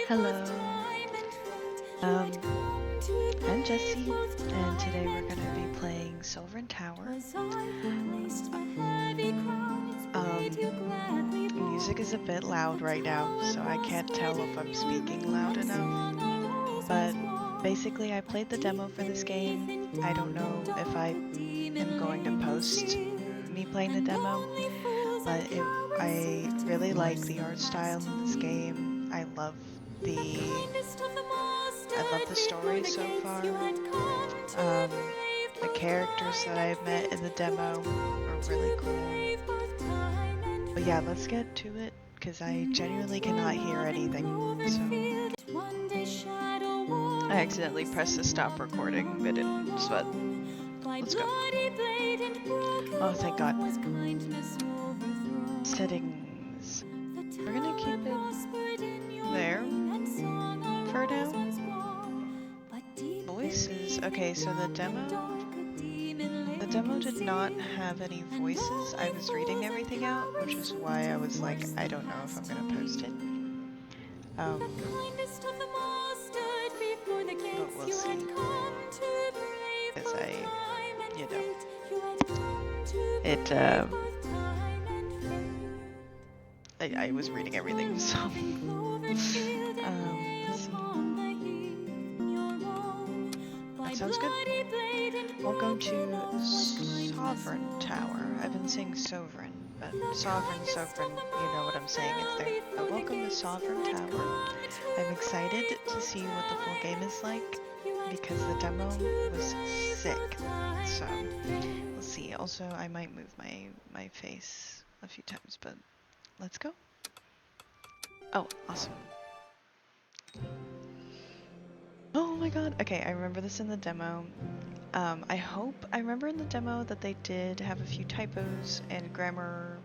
Hello, I'm Jessie, and today we're going to be playing Sovereign Tower. Music is a bit loud right now, so I can't tell if I'm speaking loud enough, but basically I played the demo for this game. I don't know if I am going to post me playing the demo, but I really like the art style in this game. I love the story so far. The characters that I've met in the demo are really cool. But yeah, let's get to it, because I genuinely cannot hear anything, so... I accidentally pressed the stop recording button, but let's go. Oh, thank God. Settings. We're gonna keep it there for now. Voices. Okay, so the demo did not have any voices. I was reading everything out, which is why I was like, I don't know if I'm gonna post it. But we'll see. Because I was reading everything, so let's see. That sounds good. Welcome to Sovereign Tower. I've been saying Sovereign, but Sovereign, you know what I'm saying, it's there. But welcome to Sovereign Tower. I'm excited to see what the full game is like, because the demo was sick. So, we'll see. Also, I might move my face a few times, but let's go. Oh, awesome. Oh my god. Okay, I remember this in the demo. I remember in the demo that they did have a few typos and grammar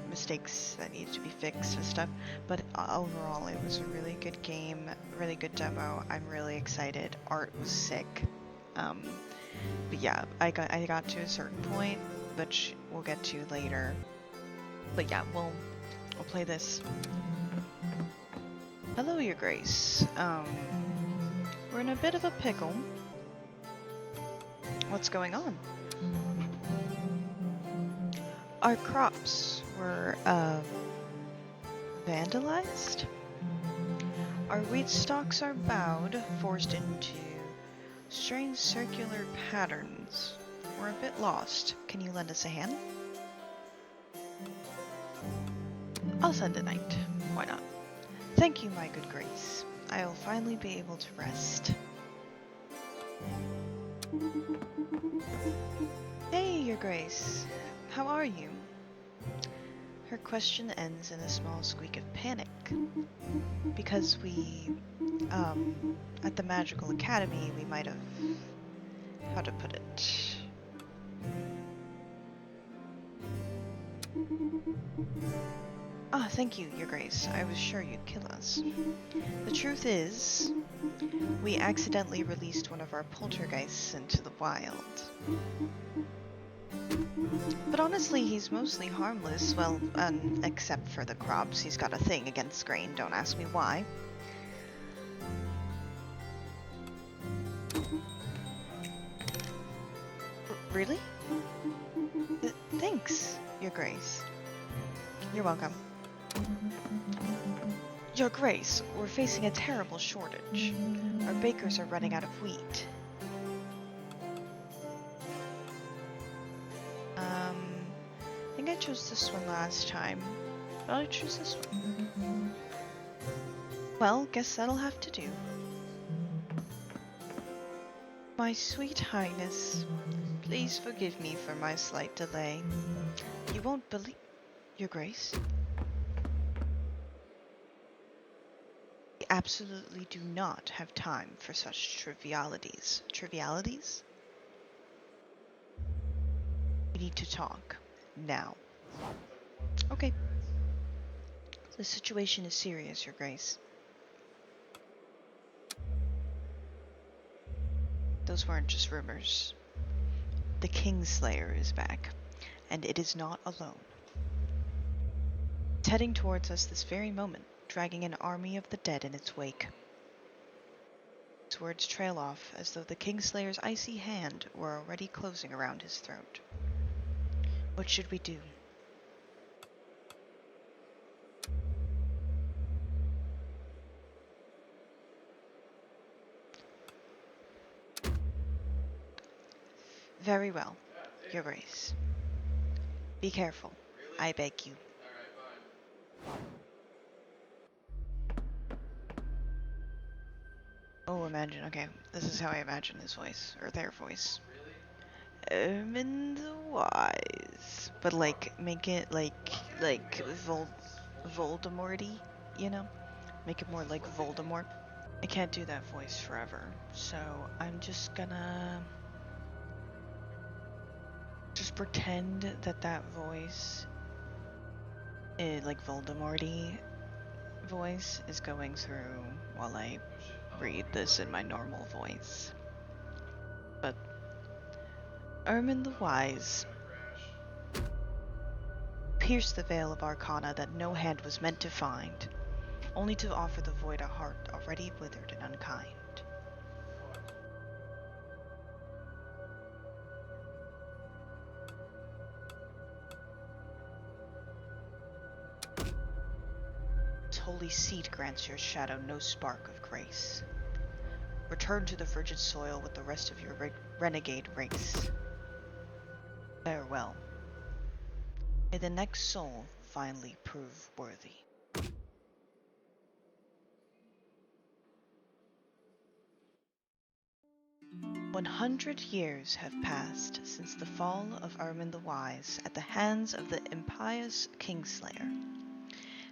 mistakes that needed to be fixed and stuff, but overall it was a really good game, really good demo. I'm really excited. Art was sick. But yeah, I got to a certain point, which we'll get to later. But yeah, we'll play this. Hello, Your Grace. We're in a bit of a pickle. What's going on? Our crops were, vandalized? Our wheat stalks are bowed, forced into strange circular patterns. We're a bit lost. Can you lend us a hand? I'll send a knight. Why not? Thank you, my good grace. I'll finally be able to rest. Hey, Your Grace. How are you? Her question ends in a small squeak of panic. Because we, at the Magical Academy, we might have... how to put it... Ah, thank you, Your Grace. I was sure you'd kill us. The truth is, we accidentally released one of our poltergeists into the wild. But honestly, he's mostly harmless, well, except for the crops. He's got a thing against grain, don't ask me why. Really? Thanks, Your Grace. You're welcome. Your Grace, we're facing a terrible shortage. Our bakers are running out of wheat. I think I chose this one last time, but I'll choose this one. Well, guess that'll have to do. My sweet highness, please forgive me for my slight delay. You won't believe... Your Grace? We absolutely do not have time for such trivialities. Trivialities? We need to talk. Now. Okay. The situation is serious, Your Grace. Those weren't just rumors. The Kingslayer is back, and it is not alone. It's heading towards us this very moment. dragging an army of the dead in its wake. His words trail off as though the Kingslayer's icy hand were already closing around his throat. What should we do? Very well, Your Grace. Be careful, I beg you. Oh, imagine, okay, this is how I imagine his voice, or their voice. Ermin the Wise. But like, make it like Voldemort-y, you know? Make it more like Voldemort. I can't do that voice forever, so I'm just gonna just pretend that that voice, like Voldemort-y voice, is going through while I read this in my normal voice. But Ermin the Wise pierced the veil of arcana that no hand was meant to find, only to offer the void a heart already withered and unkind. Its holy seat grants your shadow no spark of grace. Return to the frigid soil with the rest of your renegade race. Farewell. May the next soul finally prove worthy. 100 years have passed since the fall of Ermin the Wise at the hands of the impious Kingslayer.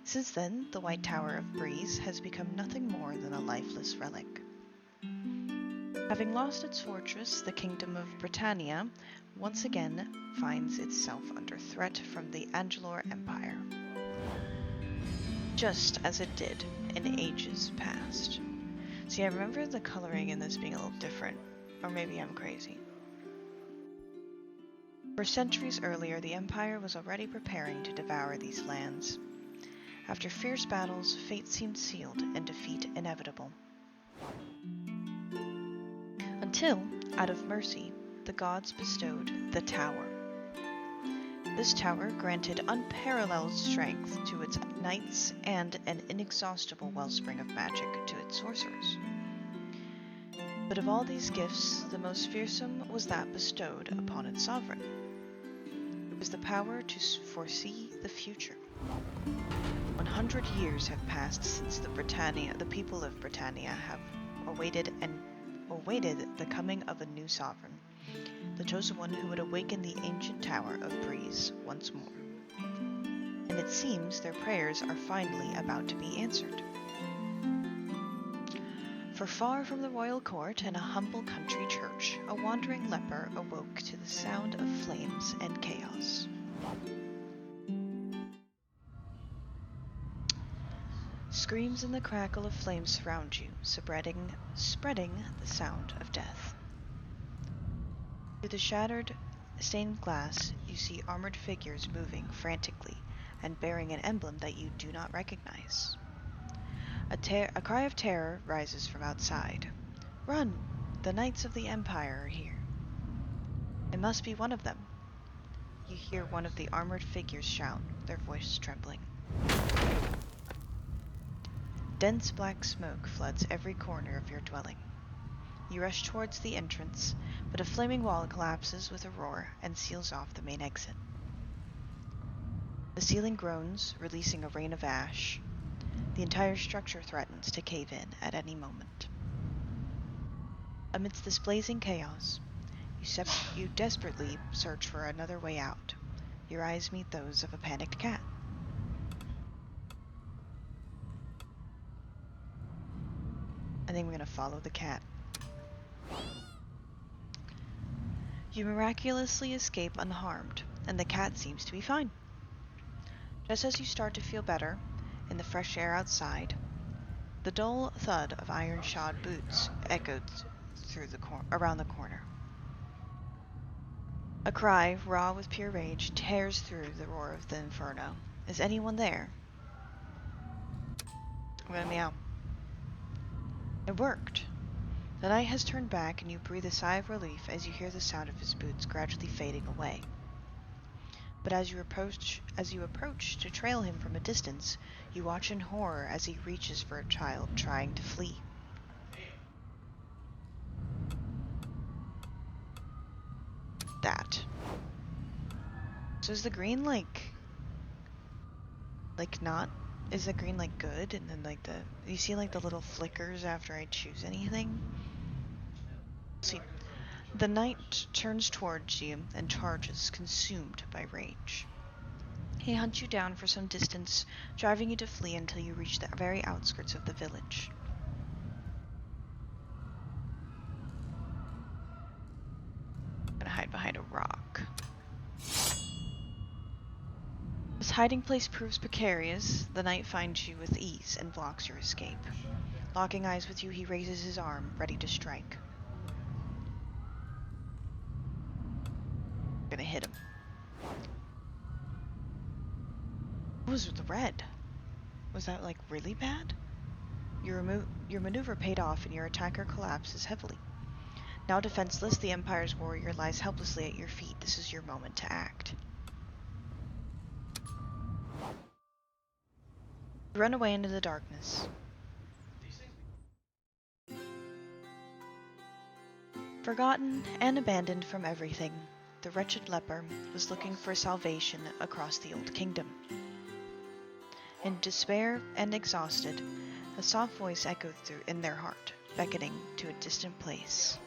Since then, the White Tower of Breeze has become nothing more than a lifeless relic. Having lost its fortress, the Kingdom of Britannia once again finds itself under threat from the Angelor Empire, just as it did in ages past. See, I remember the coloring in this being a little different, or maybe I'm crazy. For centuries earlier, the Empire was already preparing to devour these lands. After fierce battles, fate seemed sealed and defeat inevitable. Until, out of mercy, the gods bestowed the Tower. This tower granted unparalleled strength to its knights and an inexhaustible wellspring of magic to its sorcerers. But of all these gifts, the most fearsome was that bestowed upon its sovereign. It was the power to foresee the future. 100 years have passed since the people of Britannia have awaited the coming of a new sovereign, the chosen one who would awaken the ancient Tower of Breeze once more. And it seems their prayers are finally about to be answered. For far from the royal court and a humble country church, a wandering leper awoke to the sound of flames and chaos. Screams and the crackle of flames surround you, spreading the sound of death. Through the shattered, stained glass, you see armored figures moving frantically and bearing an emblem that you do not recognize. A cry of terror rises from outside. Run! The Knights of the Empire are here. It must be one of them. You hear one of the armored figures shout, their voice trembling. Dense black smoke floods every corner of your dwelling. You rush towards the entrance, but a flaming wall collapses with a roar and seals off the main exit. The ceiling groans, releasing a rain of ash. The entire structure threatens to cave in at any moment. Amidst this blazing chaos, you desperately search for another way out. Your eyes meet those of a panicked cat. I think we're going to follow the cat. You miraculously escape unharmed, and the cat seems to be fine. Just as you start to feel better, in the fresh air outside, the dull thud of iron-shod boots echoed through around the corner. A cry, raw with pure rage, tears through the roar of the inferno. Is anyone there? I'm gonna meow. It worked. The night has turned back, and you breathe a sigh of relief as you hear the sound of his boots gradually fading away. But as you approach to trail him from a distance, you watch in horror as he reaches for a child trying to flee. That. So is the green like not? Is the green like good? And then like you see like the little flickers after I choose anything? See, the knight turns towards you and charges, consumed by rage. He hunts you down for some distance, driving you to flee until you reach the very outskirts of the village. I'm gonna hide behind a rock. His hiding place proves precarious. The knight finds you with ease and blocks your escape. Locking eyes with you, he raises his arm, ready to strike. I'm gonna hit him. What was with the red? Was that like really bad? Your maneuver paid off and your attacker collapses heavily. Now defenseless, the Empire's warrior lies helplessly at your feet. This is your moment to act. You run away into the darkness. Forgotten and abandoned from everything, the wretched leper was looking for salvation across the Old Kingdom. In despair and exhausted, a soft voice echoed through in their heart, beckoning to a distant place.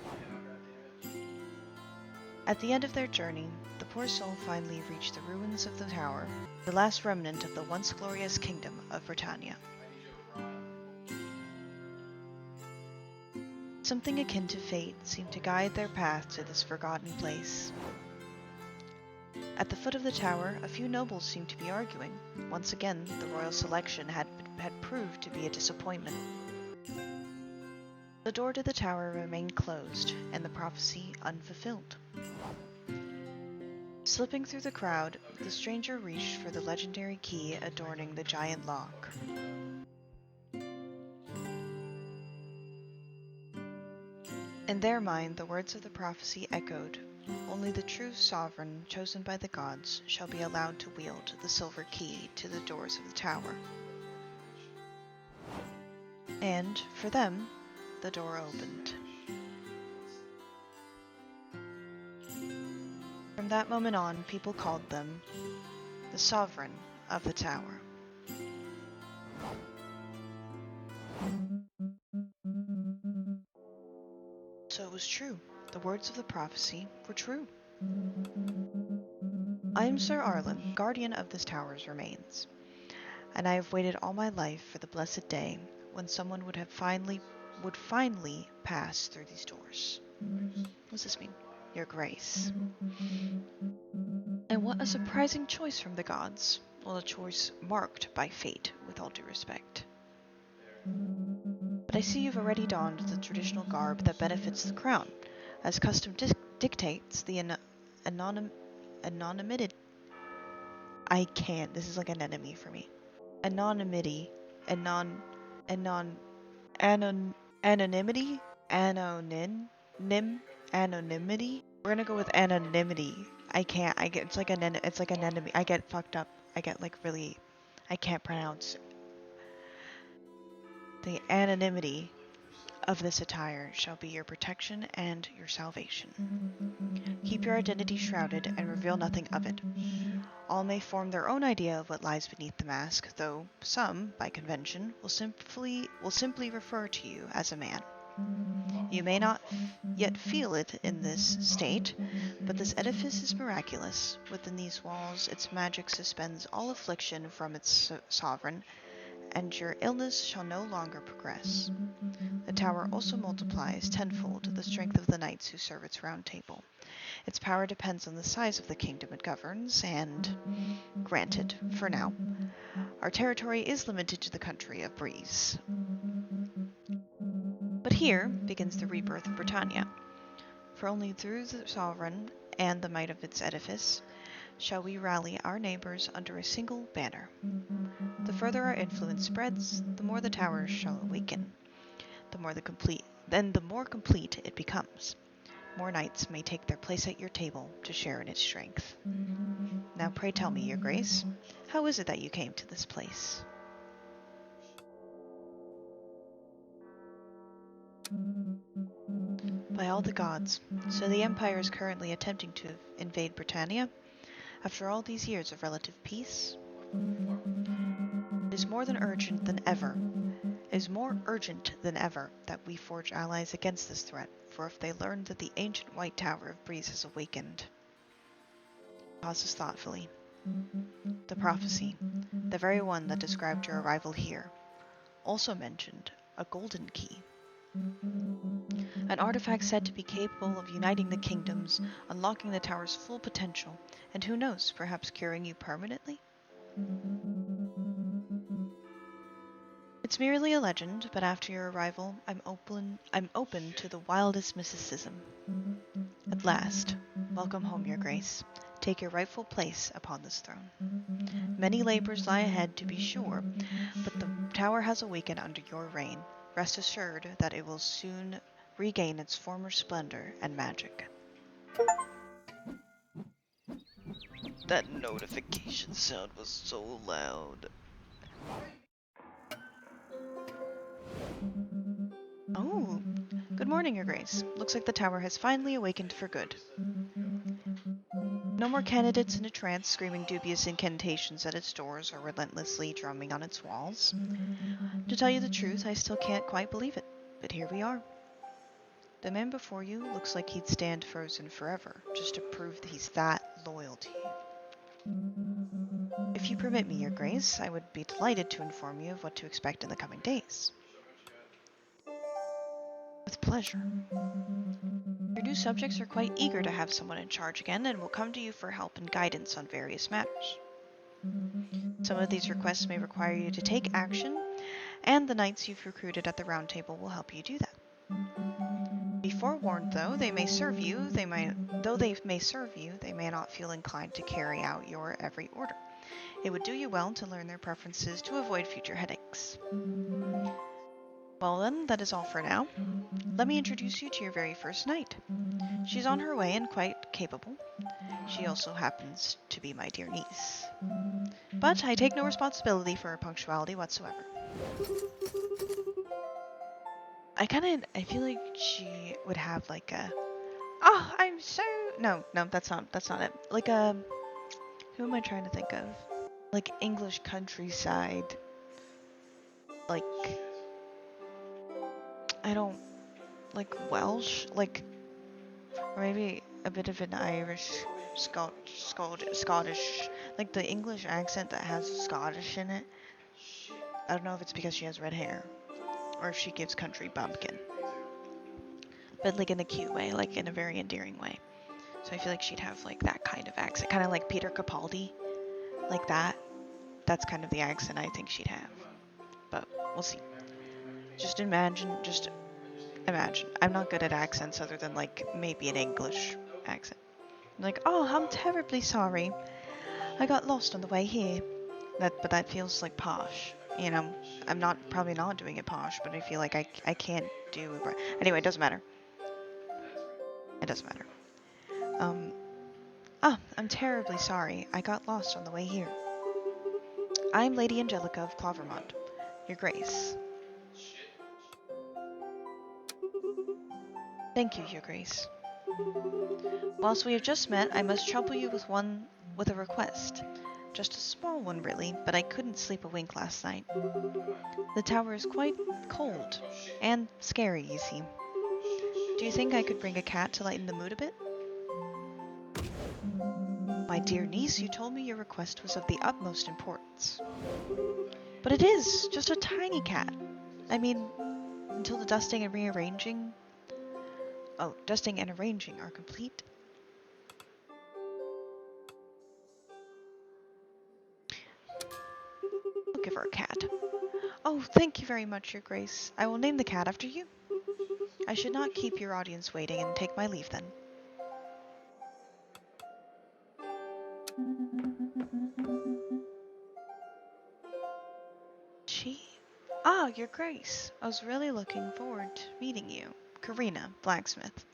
At the end of their journey, the poor soul finally reached the ruins of the tower, the last remnant of the once glorious kingdom of Britannia. Something akin to fate seemed to guide their path to this forgotten place. At the foot of the tower, a few nobles seemed to be arguing. Once again, the royal selection had proved to be a disappointment. The door to the tower remained closed, and the prophecy unfulfilled. Slipping through the crowd, the stranger reached for the legendary key adorning the giant lock. In their mind, the words of the prophecy echoed. Only the true sovereign, chosen by the gods, shall be allowed to wield the silver key to the doors of the tower. And, for them, the door opened. From that moment on, people called them the Sovereign of the Tower. So it was true. The words of the prophecy were true. I am Sir Arlen, guardian of this tower's remains, and I have waited all my life for the blessed day when someone would finally pass through these doors. What does this mean? Your grace. And what a surprising choice from the gods. Well, a choice marked by fate, with all due respect. But I see you've already donned the traditional garb that benefits the crown, as custom dictates the anonymity. I can't. This is like an enemy for me. Anonymity. Anonymity? Anonymity? We're gonna go with anonymity. It's like an enemy. I get fucked up. I get like really, I can't pronounce. The anonymity of this attire shall be your protection and your salvation. Keep your identity shrouded and reveal nothing of it. All may form their own idea of what lies beneath the mask, though some, by convention, will simply refer to you as a man. You may not yet feel it in this state, but this edifice is miraculous. Within these walls, its magic suspends all affliction from its sovereign, and your illness shall no longer progress. The tower also multiplies tenfold the strength of the knights who serve its round table. Its power depends on the size of the kingdom it governs, and, granted, for now, our territory is limited to the country of Breeze. But here begins the rebirth of Britannia, for only through the sovereign and the might of its edifice shall we rally our neighbors under a single banner. The further our influence spreads, the more the tower shall awaken. The more complete it becomes. More knights may take their place at your table to share in its strength. Now pray tell me, your grace, how is it that you came to this place? By all the gods, so the Empire is currently attempting to invade Britannia? After all these years of relative peace? It is more urgent than ever that we forge allies against this threat, for if they learn that the ancient White Tower of Breeze has awakened. Pauses thoughtfully. The prophecy, the very one that described your arrival here, also mentioned a golden key. An artifact said to be capable of uniting the kingdoms, unlocking the tower's full potential, and who knows, perhaps curing you permanently? It's merely a legend, but after your arrival, I'm open to the wildest mysticism. At last, welcome home, your grace. Take your rightful place upon this throne. Many labors lie ahead, to be sure, but the tower has awakened under your reign. Rest assured that it will soon regain its former splendor and magic. That notification sound was so loud. Oh, good morning, your grace. Looks like the tower has finally awakened for good. No more candidates in a trance screaming dubious incantations at its doors or relentlessly drumming on its walls. To tell you the truth, I still can't quite believe it, but here we are. The man before you looks like he'd stand frozen forever, just to prove that he's that loyal to you. If you permit me, your grace, I would be delighted to inform you of what to expect in the coming days. With pleasure. Your new subjects are quite eager to have someone in charge again and will come to you for help and guidance on various matters. Some of these requests may require you to take action, and the knights you've recruited at the Round Table will help you do that. Be forewarned, though, they may serve you, they may not feel inclined to carry out your every order. It would do you well to learn their preferences to avoid future headaches. Well then, that is all for now. Let me introduce you to your very first knight. She's on her way and quite capable. She also happens to be my dear niece. But I take no responsibility for her punctuality whatsoever. I feel like she would have like a, oh, I'm so, no, that's not it. Like a, who am I trying to think of? Like English countryside, like, I don't, like Welsh, like, or maybe a bit of an Irish, Scottish, like the English accent that has Scottish in it. I don't know if it's because she has red hair, or if she gives country bumpkin. But like in a cute way, like in a very endearing way. So I feel like she'd have like that kind of accent, kind of like Peter Capaldi, like that. That's kind of the accent I think she'd have. But we'll see. Just imagine. I'm not good at accents other than like maybe an English accent. Like, oh, I'm terribly sorry. I got lost on the way here. But that feels like posh. You know, I'm probably not doing it posh, but I feel like I can't do it. Anyway, it doesn't matter. It doesn't matter. I'm terribly sorry. I got lost on the way here. I'm Lady Angelica of Clovermont, your grace. Thank you, your grace. Whilst we have just met, I must trouble you with a request. Just a small one, really, but I couldn't sleep a wink last night. The tower is quite cold and scary, you see. Do you think I could bring a cat to lighten the mood a bit? My dear niece, you told me your request was of the utmost importance. But it is just a tiny cat. I mean, until the dusting and arranging are complete. I'll give her a cat. Oh, thank you very much, your grace. I will name the cat after you. I should not keep your audience waiting and take my leave then. Ah, Your Grace. I was really looking forward to meeting you. Karina, blacksmith.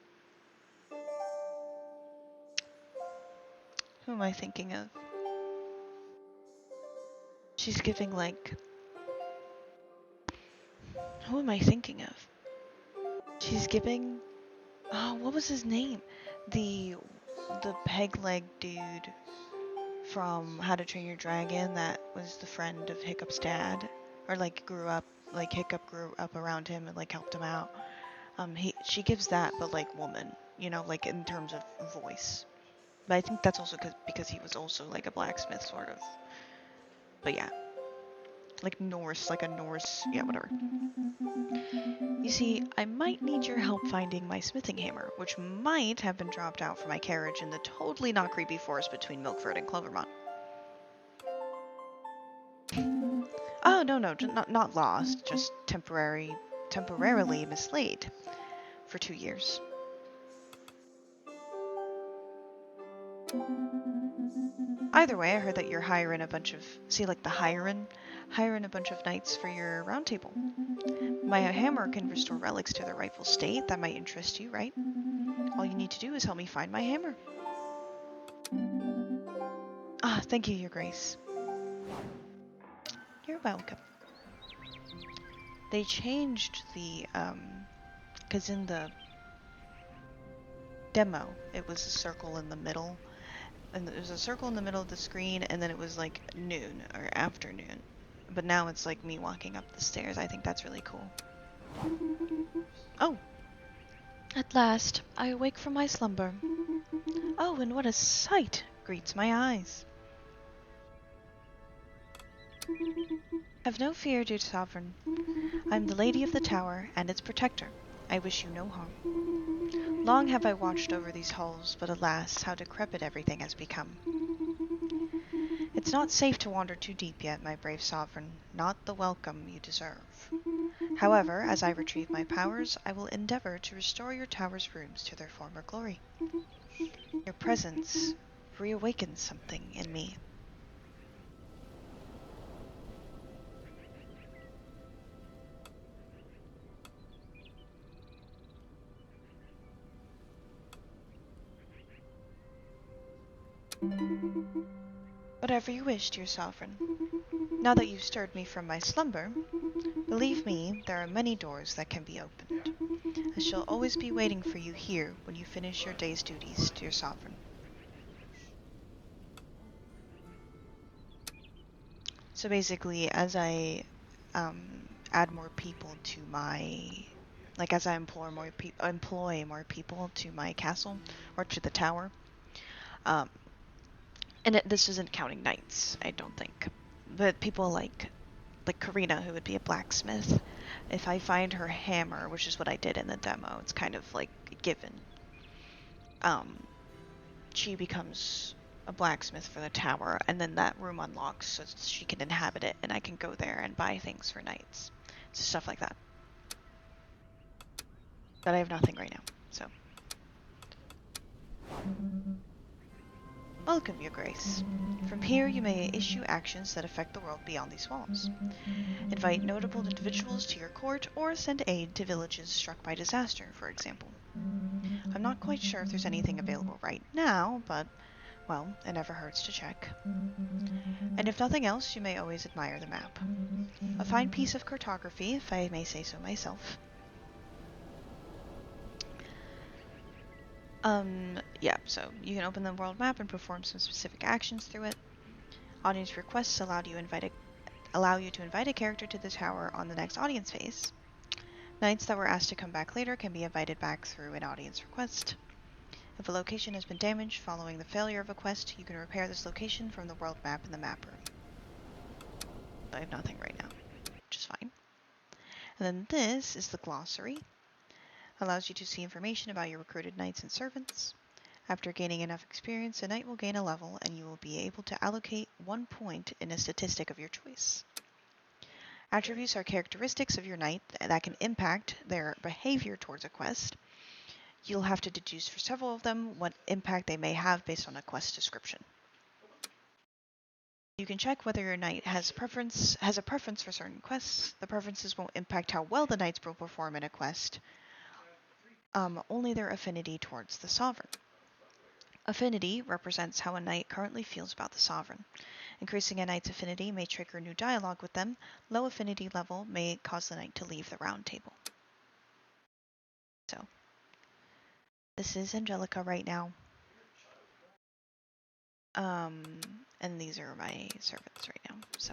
Who am I thinking of? She's giving like... Who am I thinking of? She's giving... Oh, what was his name? The peg leg dude from How to Train Your Dragon that was the friend of Hiccup's dad. Or like grew up, like Hiccup grew up around him and like helped him out. She gives that, but like woman, you know, like in terms of voice. But I think that's also because he was also like a blacksmith sort of. But yeah. Like Norse, like a Norse, yeah, whatever. You see, I might need your help finding my smithing hammer, which might have been dropped out from my carriage in the totally not creepy forest between Milkford and Clovermont. Oh, no, not lost, just temporarily mislaid for 2 years. Either way, I heard that you're hiring a bunch of, hiring a bunch of knights for your round table. My hammer can restore relics to their rightful state. That might interest you, right? All you need to do is help me find my hammer. Ah, thank you, Your Grace. You're welcome. They changed the, because in the demo, it was a circle in the middle, and there was a circle in the middle of the screen, and then it was like noon or afternoon. But now it's like me walking up the stairs. I think that's really cool. Oh! At last, I awake from my slumber. Oh, and what a sight greets my eyes. Have no fear, dear sovereign. I am the Lady of the Tower and its protector. I wish you no harm. Long have I watched over these halls, but alas, how decrepit everything has become. It's not safe to wander too deep yet, my brave sovereign, not the welcome you deserve. However, as I retrieve my powers, I will endeavor to restore your tower's rooms to their former glory. Your presence reawakens something in me. Whatever you wish, dear sovereign. Now that you've stirred me from my slumber, believe me, there are many doors that can be opened. I shall always be waiting for you here when you finish your day's duties, dear sovereign. So basically, as I add more people to my, like as I employ more people to my castle or to the tower, and this isn't counting knights, I don't think, but people like Karina, who would be a blacksmith. If I find her hammer, which is what I did in the demo, it's kind of like given. She becomes a blacksmith for the tower, and then that room unlocks so she can inhabit it, and I can go there and buy things for knights. So stuff like that. But I have nothing right now, so. Welcome, Your Grace. From here, you may issue actions that affect the world beyond these walls. Invite notable individuals to your court, or send aid to villages struck by disaster, for example. I'm not quite sure if there's anything available right now, but, well, it never hurts to check. And if nothing else, you may always admire the map. A fine piece of cartography, if I may say so myself. Yeah, so you can open the world map and perform some specific actions through it. Audience requests allow you to invite a character to the tower on the next audience phase. Knights that were asked to come back later can be invited back through an audience request. If a location has been damaged following the failure of a quest, you can repair this location from the world map in the map room. I have nothing right now, which is fine. And then this is the glossary. Allows you to see information about your recruited knights and servants. After gaining enough experience, a knight will gain a level, and you will be able to allocate 1 point in a statistic of your choice. Attributes are characteristics of your knight that can impact their behavior towards a quest. You'll have to deduce for several of them what impact they may have based on a quest description. You can check whether your knight has a preference for certain quests. The preferences won't impact how well the knights will perform in a quest, only their affinity towards the sovereign. Affinity represents how a knight currently feels about the sovereign. Increasing a knight's affinity may trigger new dialogue with them. Low affinity level may cause the knight to leave the round table. So, this is Angelica right now. And these are my servants right now, so.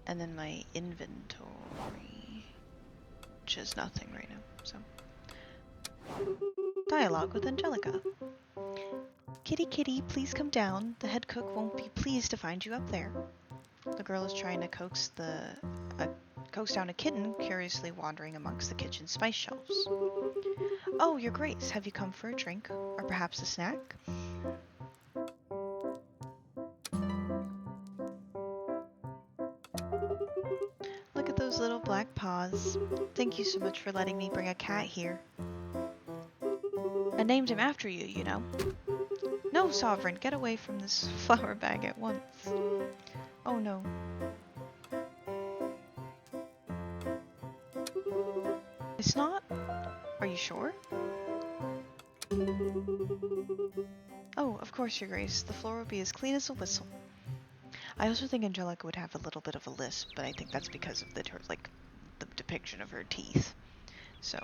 And then my inventory, which is nothing right now, so. Dialogue with Angelica. Kitty, kitty, please come down. The head cook won't be pleased to find you up there. The girl is trying to coax down a kitten curiously wandering amongst the kitchen spice shelves. Oh, your grace, have you come for a drink? Or perhaps a snack? Look at those little black paws. Thank you so much for letting me bring a cat here. I named him after you, you know. No, Sovereign, get away from this flour bag at once. Oh no. It's not? Are you sure? Oh, of course, your grace. The floor will be as clean as a whistle. I also think Angelica would have a little bit of a lisp, but I think that's because of the depiction of her teeth. So,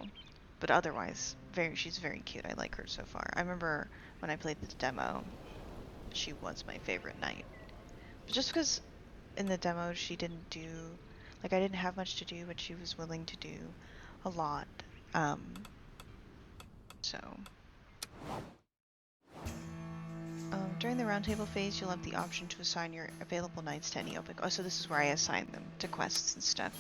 but otherwise, she's very cute. I like her so far. I remember when I played the demo, she was my favorite knight. But just because in the demo she didn't do, I didn't have much to do, but she was willing to do a lot. During the roundtable phase, you'll have the option to assign your available knights to any open. Oh, so this is where I assign them to quests and stuff.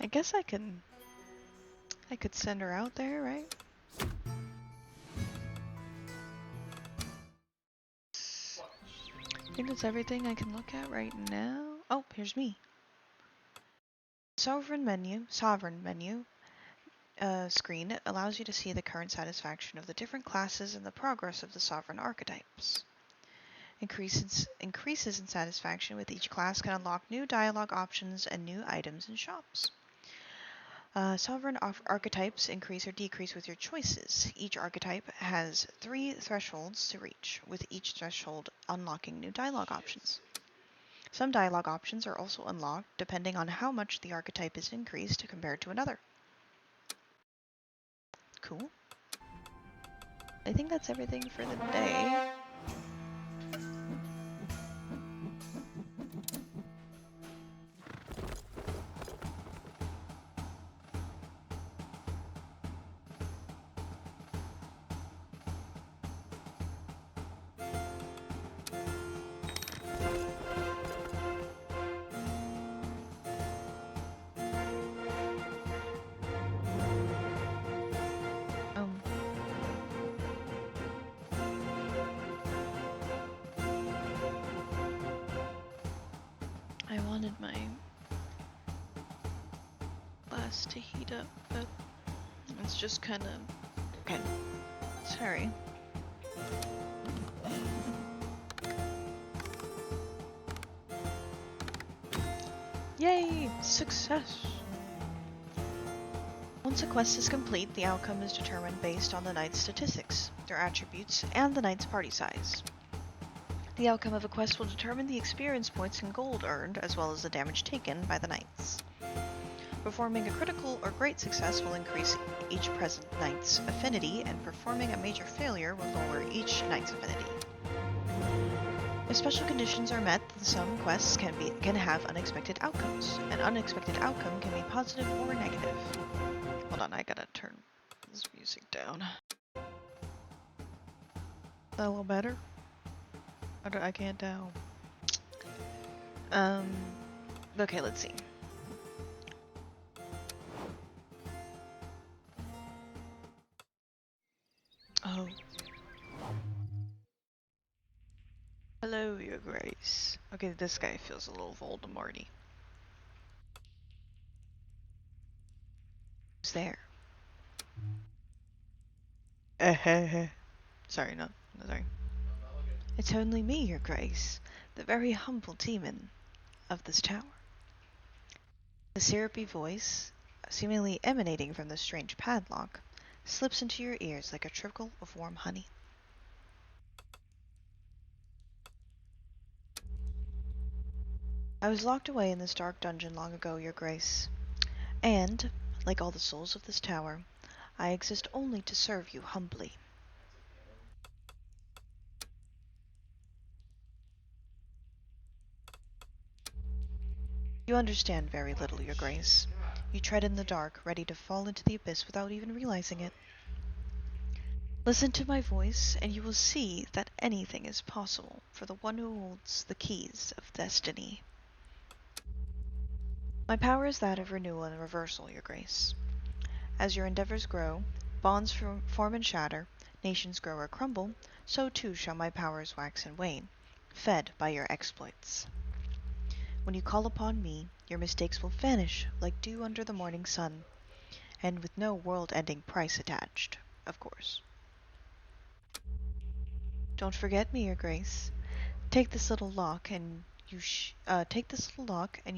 I guess I could send her out there, right? I think that's everything I can look at right now. Oh, here's me. Sovereign menu screen allows you to see the current satisfaction of the different classes and the progress of the sovereign archetypes. Increases in satisfaction with each class can unlock new dialogue options and new items in shops. Sovereign archetypes increase or decrease with your choices. Each archetype has 3 thresholds to reach, with each threshold unlocking new dialogue options. Some dialogue options are also unlocked depending on how much the archetype is increased compared to another. Cool. I think that's everything for the day. I wanted my glass to heat up, but it's just kind of... Okay. Sorry. Yay! Success! Once a quest is complete, the outcome is determined based on the knight's statistics, their attributes, and the knight's party size. The outcome of a quest will determine the experience points and gold earned, as well as the damage taken by the knights. Performing a critical or great success will increase each present knight's affinity, and performing a major failure will lower each knight's affinity. If special conditions are met, then some quests can have unexpected outcomes. An unexpected outcome can be positive or negative. Hold on, I gotta turn this music down. Is that a little better? I can't tell. Okay, let's see. Oh. Hello, Your Grace. Okay, this guy feels a little Voldemorty. Who's there? Sorry, no, sorry. It's only me, Your Grace, the very humble demon of this tower. The syrupy voice, seemingly emanating from the strange padlock, slips into your ears like a trickle of warm honey. I was locked away in this dark dungeon long ago, Your Grace, and, like all the souls of this tower, I exist only to serve you humbly. You understand very little, Your Grace. You tread in the dark, ready to fall into the abyss without even realizing it. Listen to my voice, and you will see that anything is possible for the one who holds the keys of destiny. My power is that of renewal and reversal, Your Grace. As your endeavors grow, bonds form and shatter, nations grow or crumble, so too shall my powers wax and wane, fed by your exploits. When you call upon me, your mistakes will vanish like dew under the morning sun, and with no world-ending price attached, of course. Don't forget me, Your Grace. Take this little lock, and you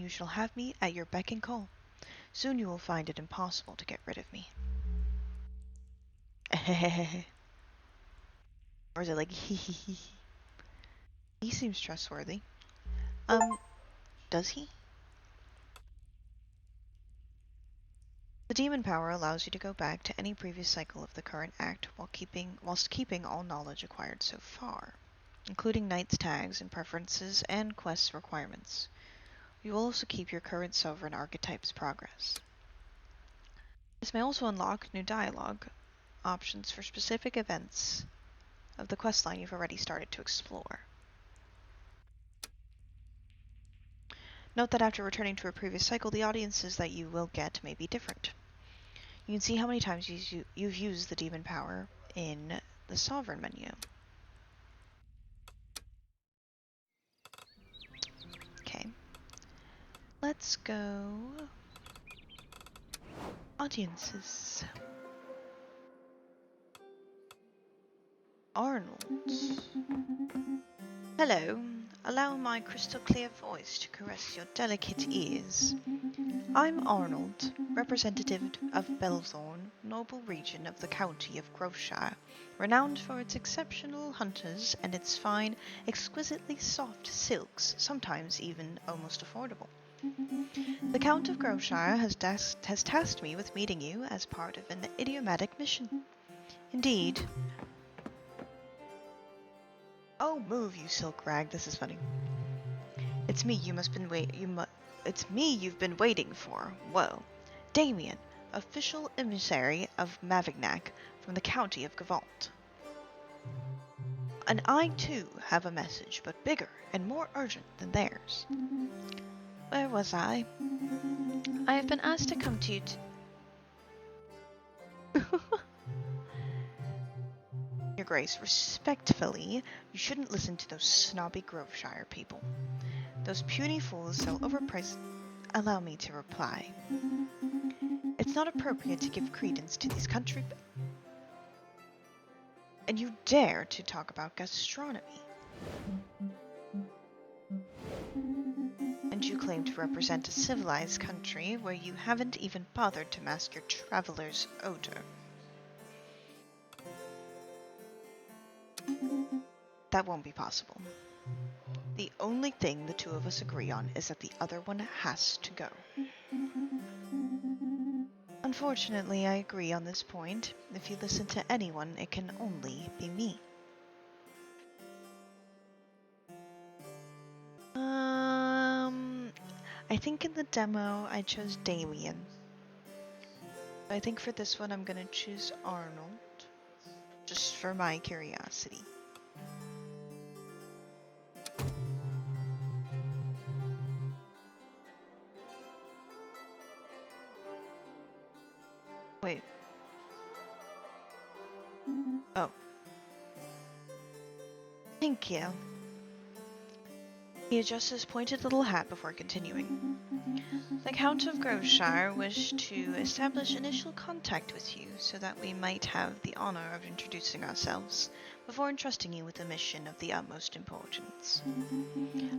shall have me at your beck and call. Soon you will find it impossible to get rid of me. Or is it like hee hee hee? He seems trustworthy. Does he? The demon power allows you to go back to any previous cycle of the current act whilst keeping all knowledge acquired so far, including knight's tags and preferences and quest requirements. You will also keep your current sovereign archetype's progress. This may also unlock new dialogue options for specific events of the questline you've already started to explore. Note that after returning to a previous cycle, the audiences that you will get may be different. You can see how many times you've used the demon power in the Sovereign menu. Okay. Let's go... audiences. Arnold. Hello. Allow my crystal clear voice to caress your delicate ears. I'm Arnold, representative of Belthorn, noble region of the county of Groveshire, renowned for its exceptional hunters and its fine, exquisitely soft silks, sometimes even almost affordable. The Count of Groveshire has tasked me with meeting you as part of an idiomatic mission. Indeed. Oh, move, you silk rag. This is funny. It's me It's me you've been waiting for. Whoa. Damien, official emissary of Mavignac from the county of Gavalt. And I too have a message, but bigger and more urgent than theirs. Where was I? I have been asked to come to you Your Grace, respectfully, you shouldn't listen to those snobby Groveshire people. Those puny fools sell overpriced... Allow me to reply. It's not appropriate to give credence to these country... And you dare to talk about gastronomy. And you claim to represent a civilized country where you haven't even bothered to mask your traveler's odor. That won't be possible. The only thing the two of us agree on is that the other one has to go. Unfortunately, I agree on this point. If you listen to anyone, it can only be me. I think in the demo I chose Damien. I think for this one I'm gonna choose Arnold, just for my curiosity. Wait. Oh. Thank you. He adjusts his pointed little hat before continuing. The Count of Groveshire wished to establish initial contact with you so that we might have the honor of introducing ourselves before entrusting you with a mission of the utmost importance.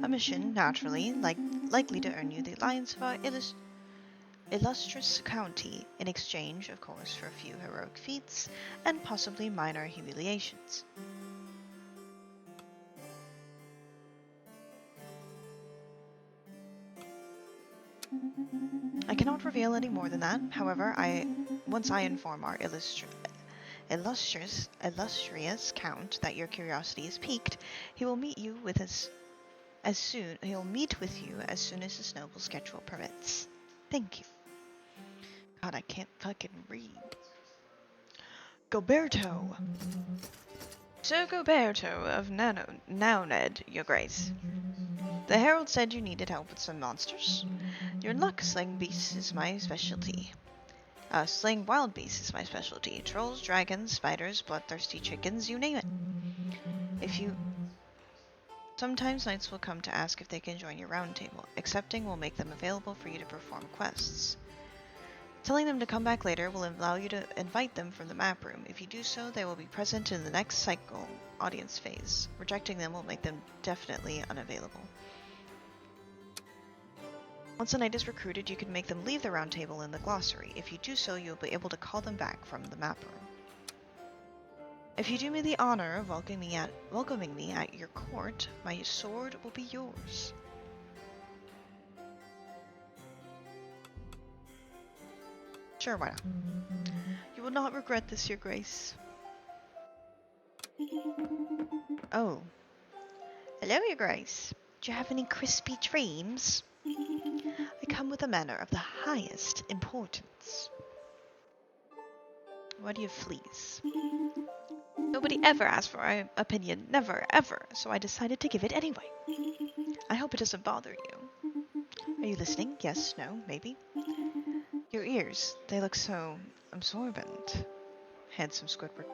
A mission, naturally, likely to earn you the alliance of our illustrious county in exchange, of course, for a few heroic feats and possibly minor humiliations. I cannot reveal any more than that. However, once I inform our illustrious count that your curiosity is piqued, he will meet you with he'll meet with you as soon as his noble schedule permits. Thank you. God, I can't fucking read. Goberto. Sir Goberto of Nauned, your grace. The herald said you needed help with some monsters. Your luck, slaying beasts is my specialty. Slaying wild beasts is my specialty. Trolls, dragons, spiders, bloodthirsty chickens, you name it. Sometimes knights will come to ask if they can join your round table. Accepting will make them available for you to perform quests. Telling them to come back later will allow you to invite them from the map room. If you do so, they will be present in the next cycle audience phase. Rejecting them will make them definitely unavailable. Once a knight is recruited, you can make them leave the round table in the glossary. If you do so, you'll be able to call them back from the map room. If you do me the honor of welcoming me at your court, my sword will be yours. Sure, why not? You will not regret this, your grace. Oh. Hello, your grace. Do you have any crispy dreams? I come with a manner of the highest importance. Why do you fleas? Nobody ever asked for my opinion, never, ever, so I decided to give it anyway. I hope it doesn't bother you. Are you listening? Yes, no, maybe? Your ears, they look so absorbent. Handsome Squidward.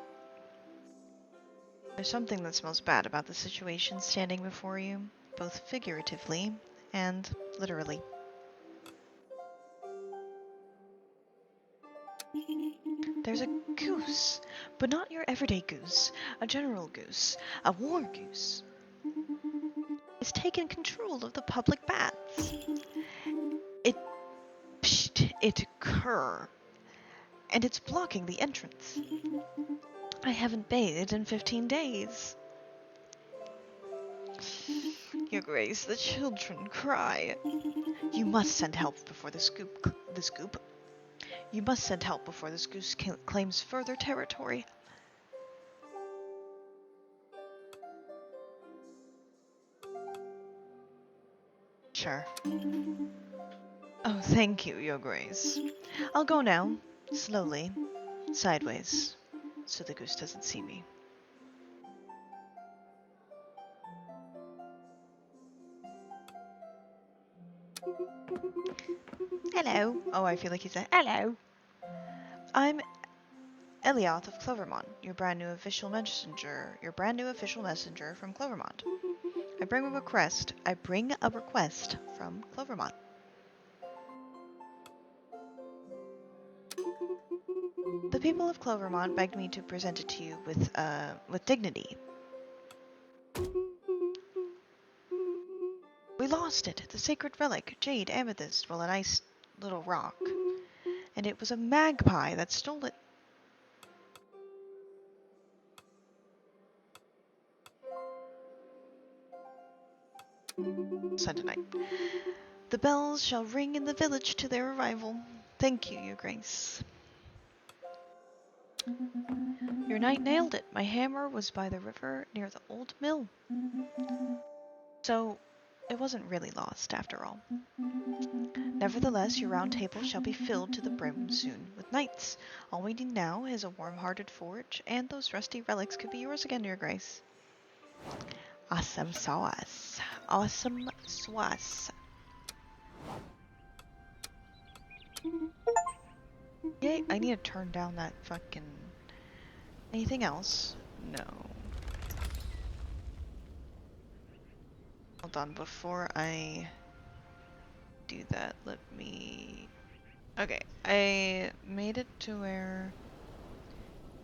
There's something that smells bad about the situation standing before you, both figuratively and literally. There's a goose, but not your everyday goose, a general goose, a war goose. It's taken control of the public baths. It occur, and it's blocking the entrance. I haven't bathed in 15 days. Your Grace, the children cry. You must send help before You must send help before this goose claims further territory. Sure. Oh, thank you, Your Grace. I'll go now, slowly, sideways, so the goose doesn't see me. Hello. Oh, I feel like he said, hello. I'm Elioth of Clovermont, your brand new official messenger from Clovermont. I bring a request from Clovermont. The people of Clovermont begged me to present it to you with dignity. We lost it, the sacred relic, jade, amethyst, well, a nice little rock. And it was a magpie that stole it. Sunday night. The bells shall ring in the village to their arrival. Thank you, Your Grace. Your knight nailed it. My hammer was by the river near the old mill. So, it wasn't really lost after all. Nevertheless, your round table shall be filled to the brim soon with knights. All we need now is a warm-hearted forge, and those rusty relics could be yours again, your grace. Awesome sauce. Awesome sauce. Yay, I need to turn down that fucking... Anything else? No. Hold on, before I do that, let me... Okay, I made it to where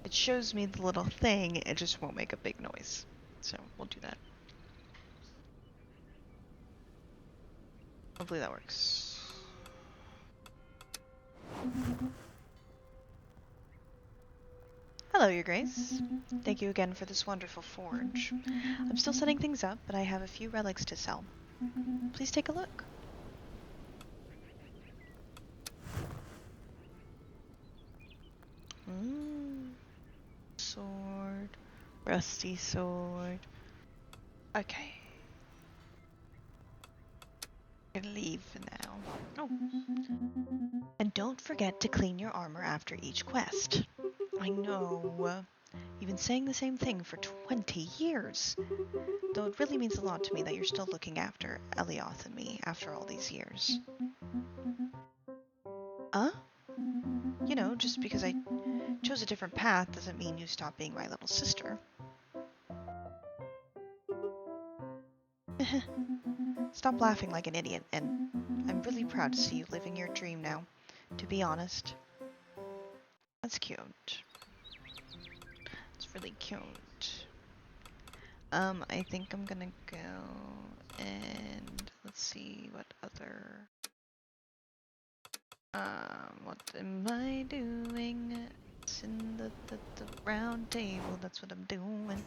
it shows me the little thing, it just won't make a big noise. So, we'll do that. Hopefully that works. Hello, Your Grace. Thank you again for this wonderful forge. I'm still setting things up, but I have a few relics to sell. Please take a look. Sword. Rusty sword. Okay. I can leave for now. Oh. And don't forget to clean your armor after each quest. I know. You've been saying the same thing for 20 years. Though it really means a lot to me that you're still looking after Elioth and me after all these years. You know, just because I chose a different path doesn't mean you stop being my little sister. Stop laughing like an idiot, and I'm really proud to see you living your dream now, to be honest. That's cute. It's really cute. I think I'm gonna go and let's see what other... what am I doing? It's in the round table, that's what I'm doing.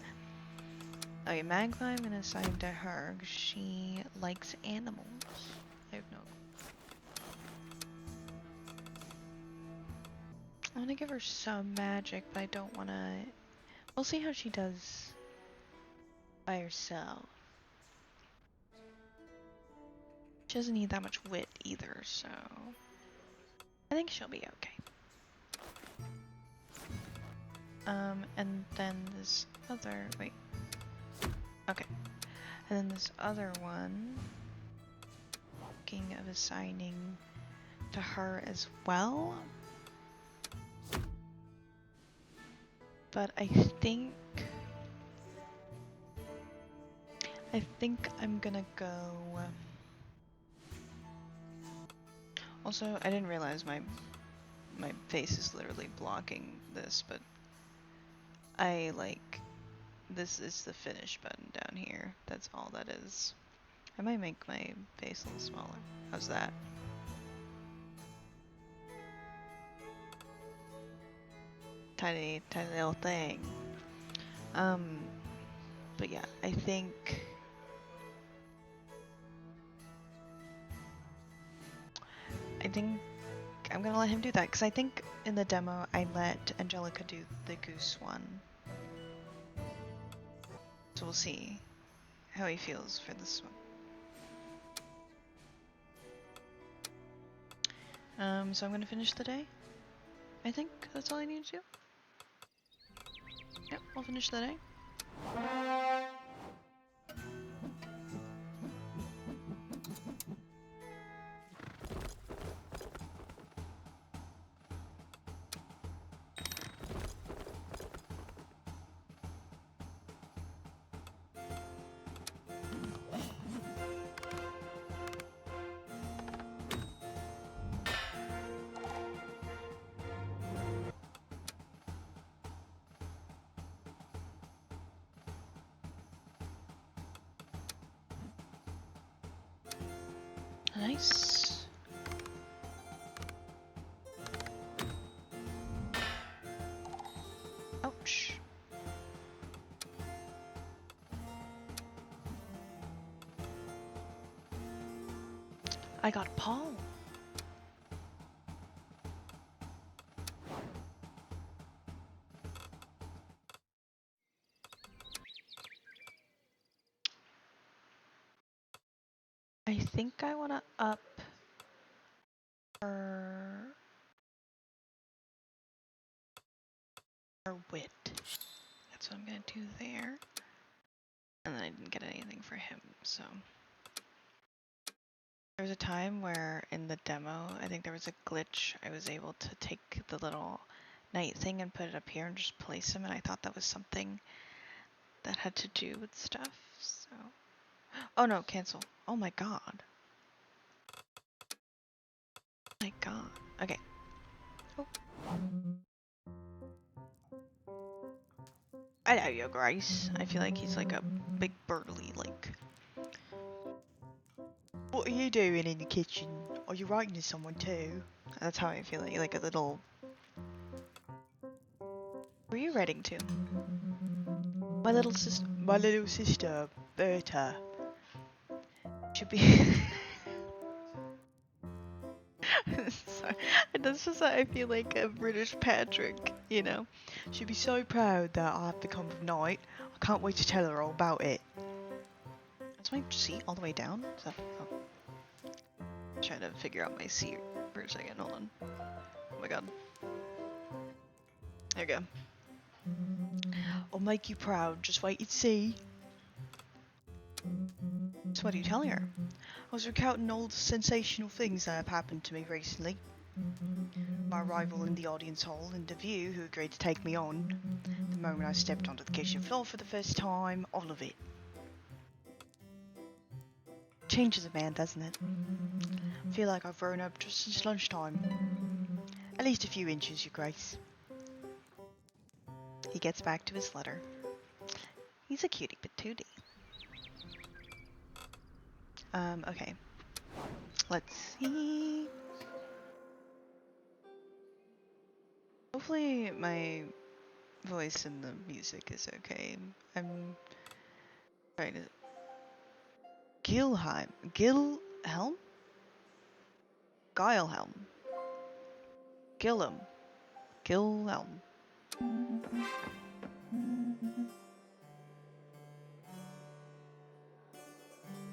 Okay, Magpie I'm gonna assign to her, 'cause she likes animals. I have no... I wanna give her some magic, but I don't wanna... We'll see how she does by herself. She doesn't need that much wit either, so... I think she'll be okay. And then this other... Wait. Okay. And then this other one... Thinking of assigning to her as well. But I think I'm gonna go... Also, I didn't realize my face is literally blocking this, but I like... This is the finish button down here. That's all that is. I might make my face a little smaller. How's that? Tiny little thing. But yeah, I think... I'm gonna let him do that, because I think in the demo I let Angelica do the goose one. So we'll see how he feels for this one. So I'm gonna finish the day. I think that's all I need to do. Yep, I'll finish the day. Nice. Ouch. I got Paul. I think I want to up her wit. That's what I'm gonna do there. And then I didn't get anything for him, so. There was a time where in the demo, I think there was a glitch. I was able to take the little knight thing and put it up here and just place him, and I thought that was something that had to do with stuff, so. Oh no, cancel. Oh my god. My god. Okay. Oh. Hello, Your Grace. I feel like he's like a big burly, like. What are you doing in the kitchen? Are you writing to someone too? That's how I feel like a little. Who are you writing to? My little sister, Berta. Should be. Sorry. That's just how I feel like a British Patrick, you know. She'd be so proud that I've become a knight. I can't wait to tell her all about it. Is my seat all the way down? Is that, oh. I'm trying to figure out my seat for a second. Hold on. Oh my god. There we go. I'll make you proud. Just wait and see. So what are you telling her? I was recounting all the sensational things that have happened to me recently. My arrival in the audience hall and the view who agreed to take me on. The moment I stepped onto the kitchen floor for the first time. All of it. Changes a man, doesn't it? I feel like I've grown up just since lunchtime. At least a few inches, Your Grace. He gets back to his letter. He's a cutie patootie. Okay. Let's see. Hopefully my voice and the music is okay. I'm trying to... Gilhelm? Guilhelm. Gilhelm.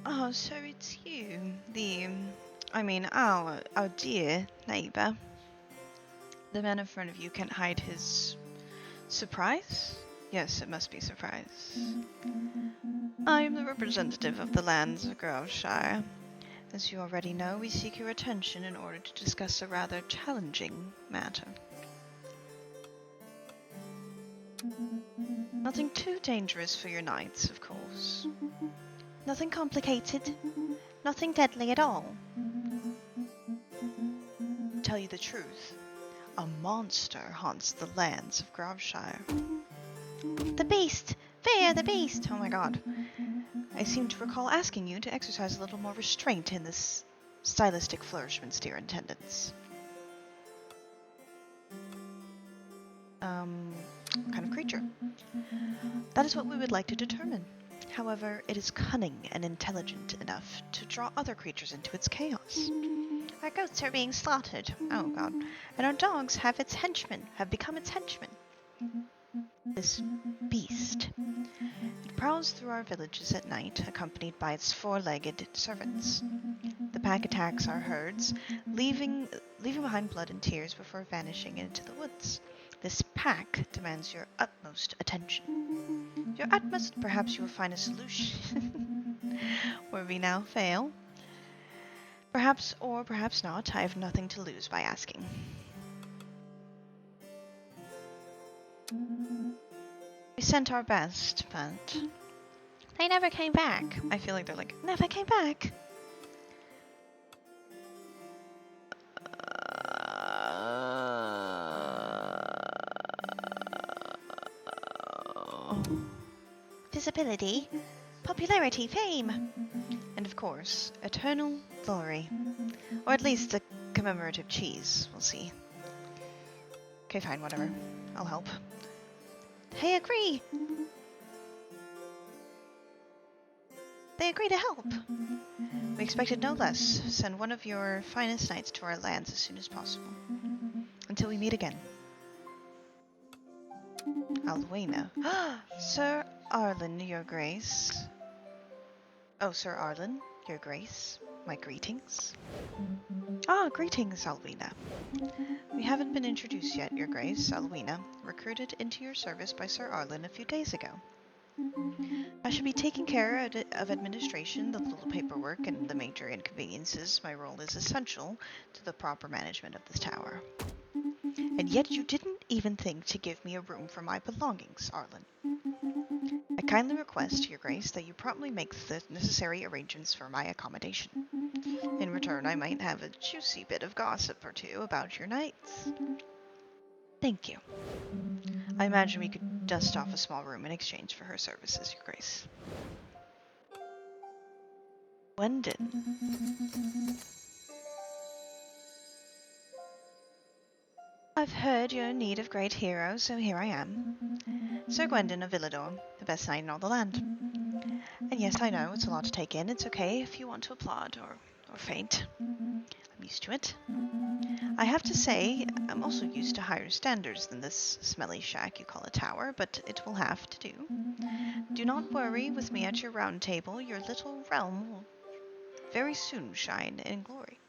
Oh, so it's you, our dear neighbour. The man in front of you can't hide his surprise? Yes, it must be surprise. I am the representative of the lands of Groveshire. As you already know, we seek your attention in order to discuss a rather challenging matter. Nothing too dangerous for your knights, of course. Nothing complicated. Nothing deadly at all. To tell you the truth, a monster haunts the lands of Groveshire. The beast! Fear the beast! Oh my god. I seem to recall asking you to exercise a little more restraint in this stylistic flourishments, dear attendants. What kind of creature? That is what we would like to determine. However, it is cunning and intelligent enough to draw other creatures into its chaos. Our goats are being slaughtered. Oh god. And our dogs have become its henchmen. This beast. It prowls through our villages at night, accompanied by its four-legged servants. The pack attacks our herds, leaving behind blood and tears before vanishing into the woods. This pack demands your utmost attention. Your utmost, perhaps you will find a solution. Where we now fail. Perhaps or perhaps not, I have nothing to lose by asking. We sent our best, but they never came back. I feel like they're like, never came back. Visibility, popularity, fame, and of course, eternal glory. Or at least a commemorative cheese, we'll see. Okay, fine, whatever. I'll help. They agree! They agree to help! We expected no less. Send one of your finest knights to our lands as soon as possible. Until we meet again. Alwena. Sir Arlen, Your Grace. Oh, Sir Arlen, Your Grace. My greetings. Ah, greetings, Alwina. We haven't been introduced yet, Your Grace. Alwina, recruited into your service by Sir Arlen a few days ago. I should be taking care of administration, the little paperwork, and the major inconveniences. My role is essential to the proper management of this tower. And yet you didn't even think to give me a room for my belongings, Arlen. I kindly request, Your Grace, that you promptly make the necessary arrangements for my accommodation. In return, I might have a juicy bit of gossip or two about your nights. Thank you. I imagine we could dust off a small room in exchange for her services, Your Grace. Gwendon. I've heard you're in need of great heroes, so here I am. Sir Gwendon of Villador, the best knight in all the land. And yes, I know, it's a lot to take in. It's okay if you want to applaud or faint. I'm used to it. I have to say, I'm also used to higher standards than this smelly shack you call a tower, but it will have to do. Do not worry, with me at your round table, your little realm will very soon shine in glory.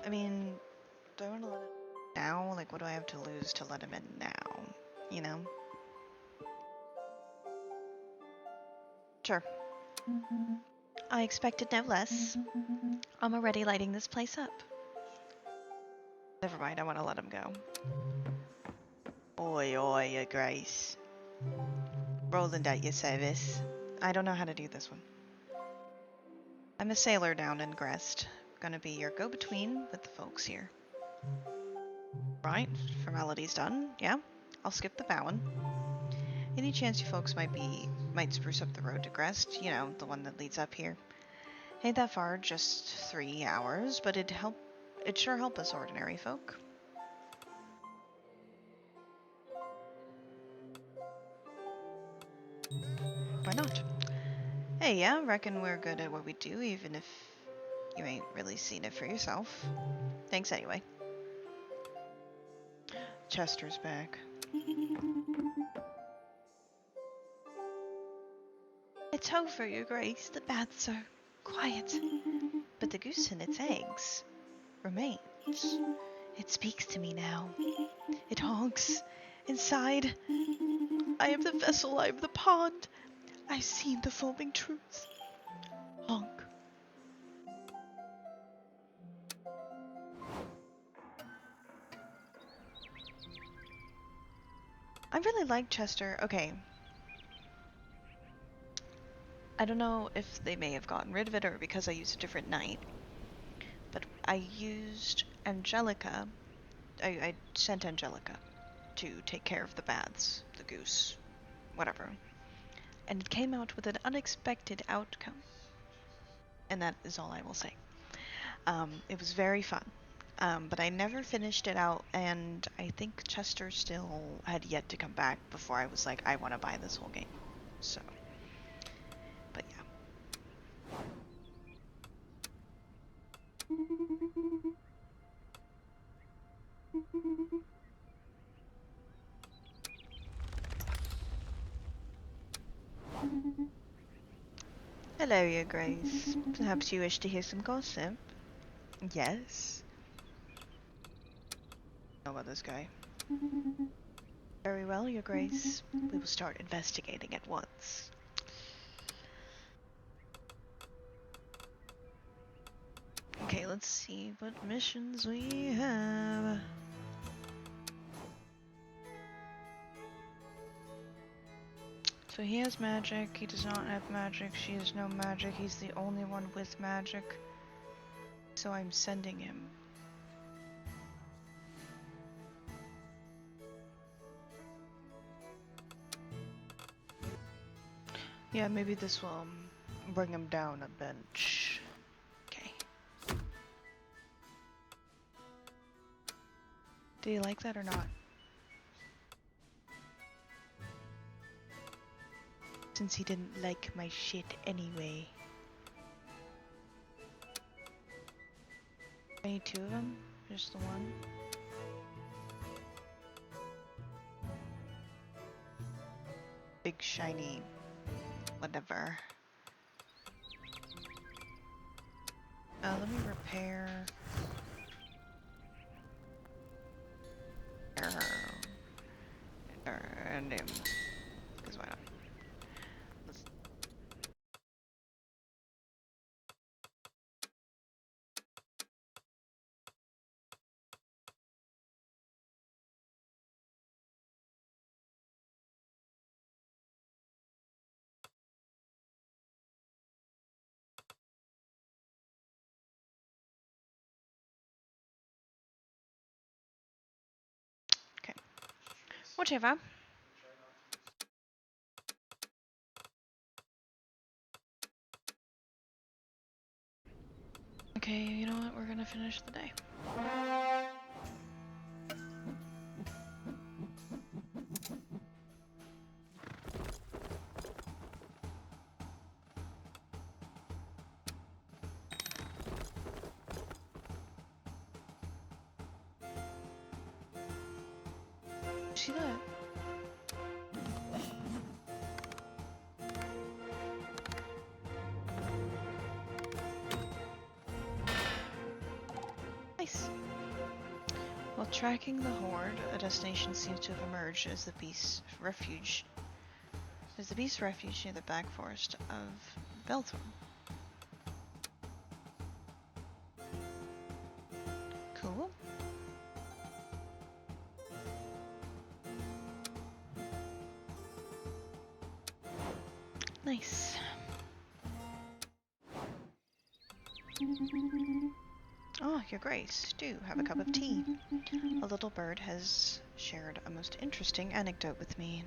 I mean, do I want to let it now? Like, what do I have to lose to let him in now? You know? Sure. I expected no less. I'm already lighting this place up. Never mind, I want to let him go. Oi, oi, Your Grace. Roland at your service. I don't know how to do this one. I'm a sailor down in Grest. Gonna be your go-between with the folks here. Right, formalities done, yeah. I'll skip the bowing. Any chance you folks might spruce up the road to Grest, you know, the one that leads up here. Ain't that far, just 3 hours, but it'd sure help us ordinary folk. Why not? Hey, yeah, reckon we're good at what we do, even if you ain't really seen it for yourself. Thanks anyway. Chester's back. It's over, Your Grace. The baths are quiet, but the goose and its eggs remains. It speaks to me now. It honks. Inside, I am the vessel, I am the pond. I've seen the foaming truths. Honk. I really like Chester. Okay. I don't know if they may have gotten rid of it or because I used a different knight. But I used Angelica. I sent Angelica to take care of the baths, the goose, whatever. And it came out with an unexpected outcome. And that is all I will say. It was very fun. But I never finished it out, and I think Chester still had yet to come back before I was like, I want to buy this whole game. So, but yeah. Hello, Your Grace. Perhaps you wish to hear some gossip? Yes. Know about this guy. Very well, Your Grace. We will start investigating at once. Okay, let's see what missions we have. So he has magic, he does not have magic, she has no magic, he's the only one with magic. So I'm sending him. Yeah, maybe this will bring him down a bench. Okay. Do you like that or not? Since he didn't like my shit anyway. I need two of them? Just the one? Big shiny whatever. Let me repair. And him. Because why not? Let's... Okay. Whatever. Okay, you know what? We're gonna finish the day. See that? Nice. While tracking the horde, a destination seems to have emerged as the beast's refuge. As the beast's refuge near the back forest of Belthorn. Cool. Nice. Oh, your grace, do have a cup of tea. A little bird has shared a most interesting anecdote with me.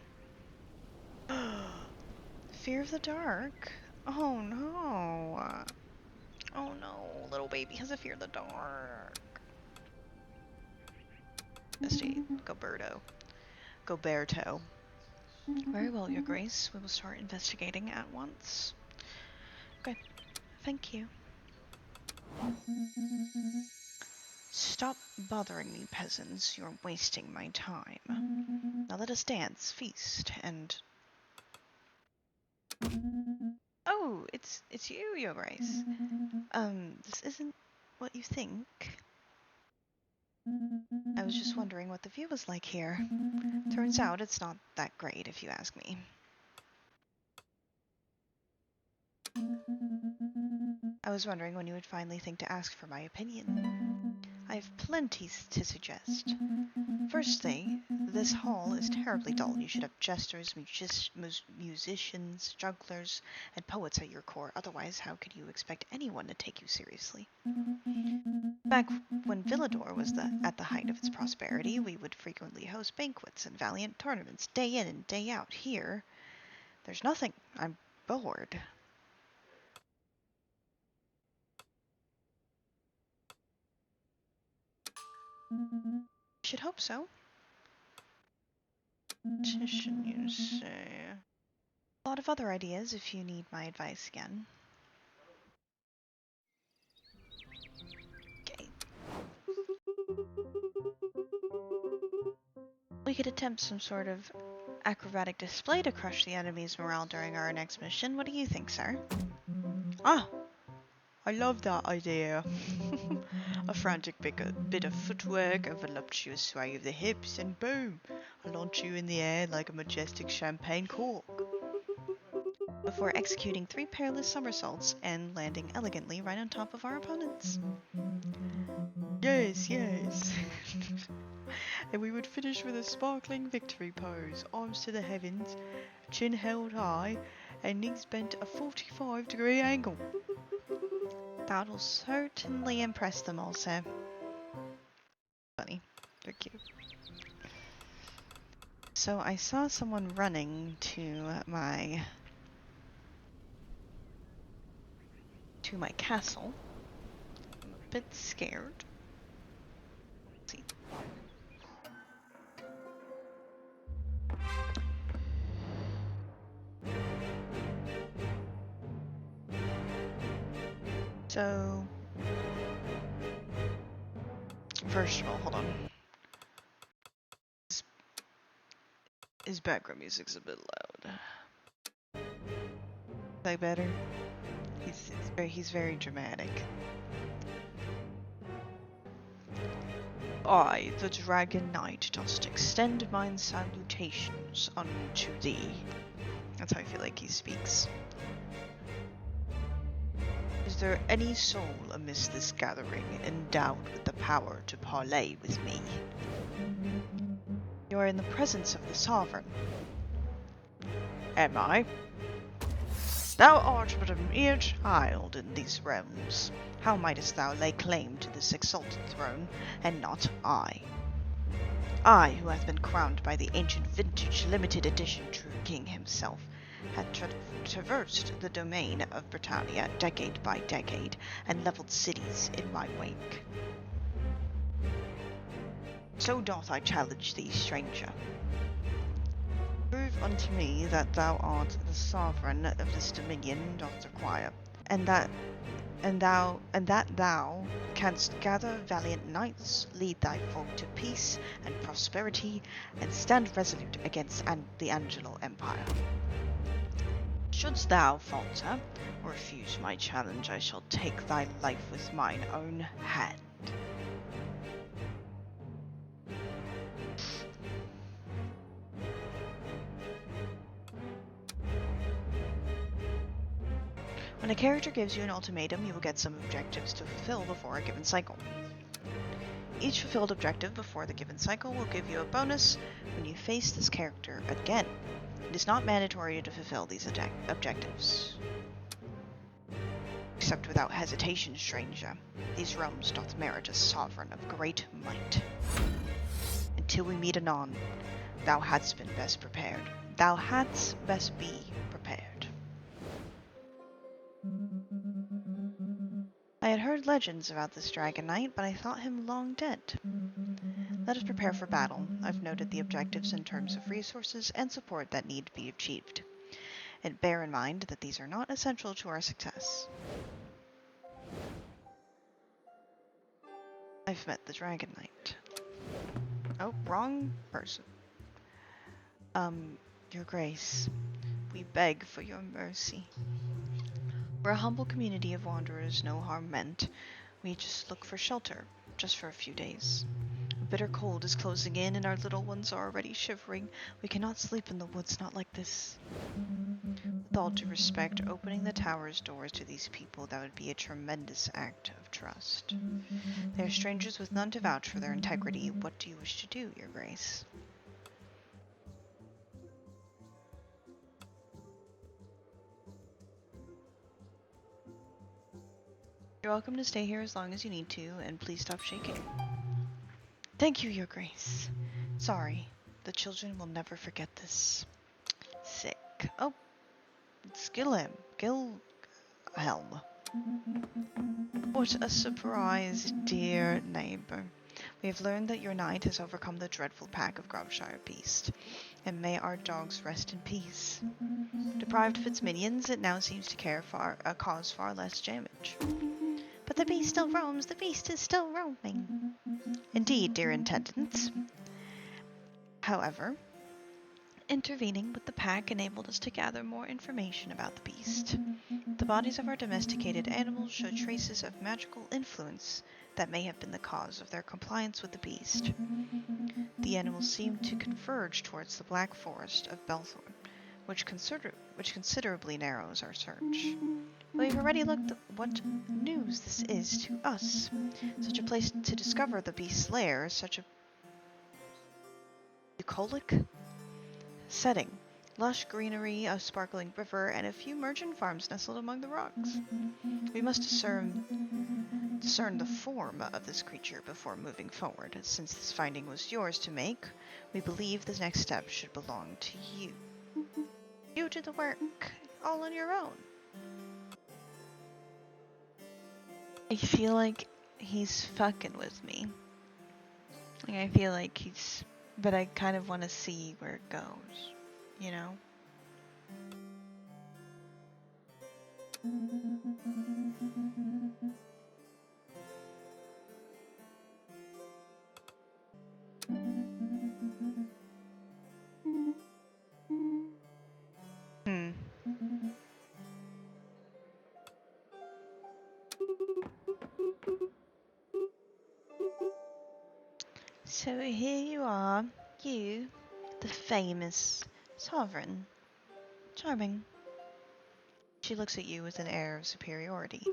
Fear of the dark? Oh no. Oh no, little baby has a fear of the dark. Bestie, go birdo. Go bearto. Very well, your grace. We will start investigating at once. Okay, thank you. Stop bothering me, peasants. You're wasting my time. Now let us dance, feast, and... Oh, it's you, your grace. This isn't what you think. I was just wondering what the view was like here. Turns out it's not that great, if you ask me. I was wondering when you would finally think to ask for my opinion. I have plenty to suggest. Firstly, this hall is terribly dull. You should have jesters, musicians, jugglers, and poets at your core. Otherwise, how could you expect anyone to take you seriously? Back when Villador was at the height of its prosperity, we would frequently host banquets and valiant tournaments, day in and day out. Here, there's nothing. I'm bored. Should hope so. Petition, you say? A lot of other ideas if you need my advice again. Okay. We could attempt some sort of acrobatic display to crush the enemy's morale during our next mission. What do you think, sir? Ah! I love that idea. A frantic bit of footwork, a voluptuous sway of the hips, and boom! I launch you in the air like a majestic champagne cork. Before executing 3 perilous somersaults and landing elegantly right on top of our opponents. Yes, yes. And we would finish with a sparkling victory pose, arms to the heavens, chin held high, and knees bent a 45-degree angle. That'll certainly impress them all, sir. Funny. They're cute. So I saw someone running to my castle. I'm a bit scared. Let's see. So first of all, hold on. His background music's a bit loud. Like better? He's very dramatic. I, the Dragon Knight, dost extend mine salutations unto thee. That's how I feel like he speaks. Is there any soul amidst this gathering endowed with the power to parley with me? You are in the presence of the Sovereign. Am I? Thou art but a mere child in these realms. How mightest thou lay claim to this exalted throne, and not I? I, who hath been crowned by the ancient vintage limited edition true king himself, had traversed the domain of Britannia decade by decade, and levelled cities in my wake. So doth I challenge thee, stranger. Prove unto me that thou art the sovereign of this dominion doth require, and that thou canst gather valiant knights, lead thy folk to peace and prosperity, and stand resolute against the Angelo Empire. Shouldst thou falter, or refuse my challenge, I shall take thy life with mine own hand. When a character gives you an ultimatum, you will get some objectives to fulfill before a given cycle. Each fulfilled objective before the given cycle will give you a bonus when you face this character again. It is not mandatory to fulfill these objectives. Except without hesitation, stranger. These realms doth merit a sovereign of great might. Until we meet anon, thou hadst been best prepared. Thou hadst best be prepared. I had heard legends about this Dragon Knight, but I thought him long dead. Let us prepare for battle. I've noted the objectives in terms of resources and support that need to be achieved. And bear in mind that these are not essential to our success. I've met the Dragon Knight. Oh, wrong person. Your Grace, we beg for your mercy. We're a humble community of wanderers, no harm meant. We just look for shelter, just for a few days. A bitter cold is closing in and our little ones are already shivering. We cannot sleep in the woods, not like this. With all due respect, opening the tower's doors to these people, that would be a tremendous act of trust. They are strangers with none to vouch for their integrity. What do you wish to do, Your Grace? You're welcome to stay here as long as you need to, and please stop shaking. Thank you, Your Grace. Sorry, the children will never forget this. Sick. Oh, it's Gilhelm. What a surprise, dear neighbor. We have learned that your knight has overcome the dreadful pack of Grobshire beast, and may our dogs rest in peace. Deprived of its minions, it now seems to cause far less damage. But the beast still roams, the beast is still roaming. Indeed, dear attendants. However, intervening with the pack enabled us to gather more information about the beast. The bodies of our domesticated animals show traces of magical influence that may have been the cause of their compliance with the beast. The animals seem to converge towards the Black Forest of Belthorn, which considerably narrows our search. We've already looked at what news this is to us. Such a place to discover the beast's lair, such a bucolic setting. Lush greenery, a sparkling river, and a few merchant farms nestled among the rocks. We must discern the form of this creature before moving forward. Since this finding was yours to make, we believe the next step should belong to you. You do the work all on your own. I feel like he's fucking with me. Like, I feel like he's... But I kind of want to see where it goes, you know? Hmm. So here you are, you, the famous sovereign. Charming. She looks at you with an air of superiority.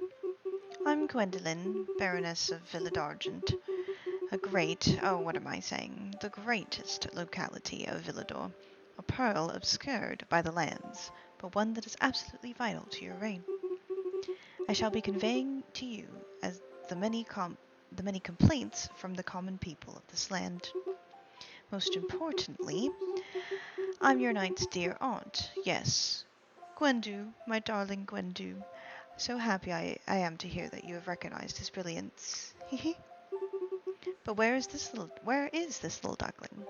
I'm Gwendolyn, Baroness of Villa d'Argent, what am I saying? The greatest locality of Villador, a pearl obscured by the lands, but one that is absolutely vital to your reign. I shall be conveying to you as the the many complaints from the common people of this land. Most importantly, I'm your knight's dear aunt, yes. Gwendu, my darling Gwendu. So happy I am to hear that you have recognized his brilliance. Hehe. But where is this little duckling?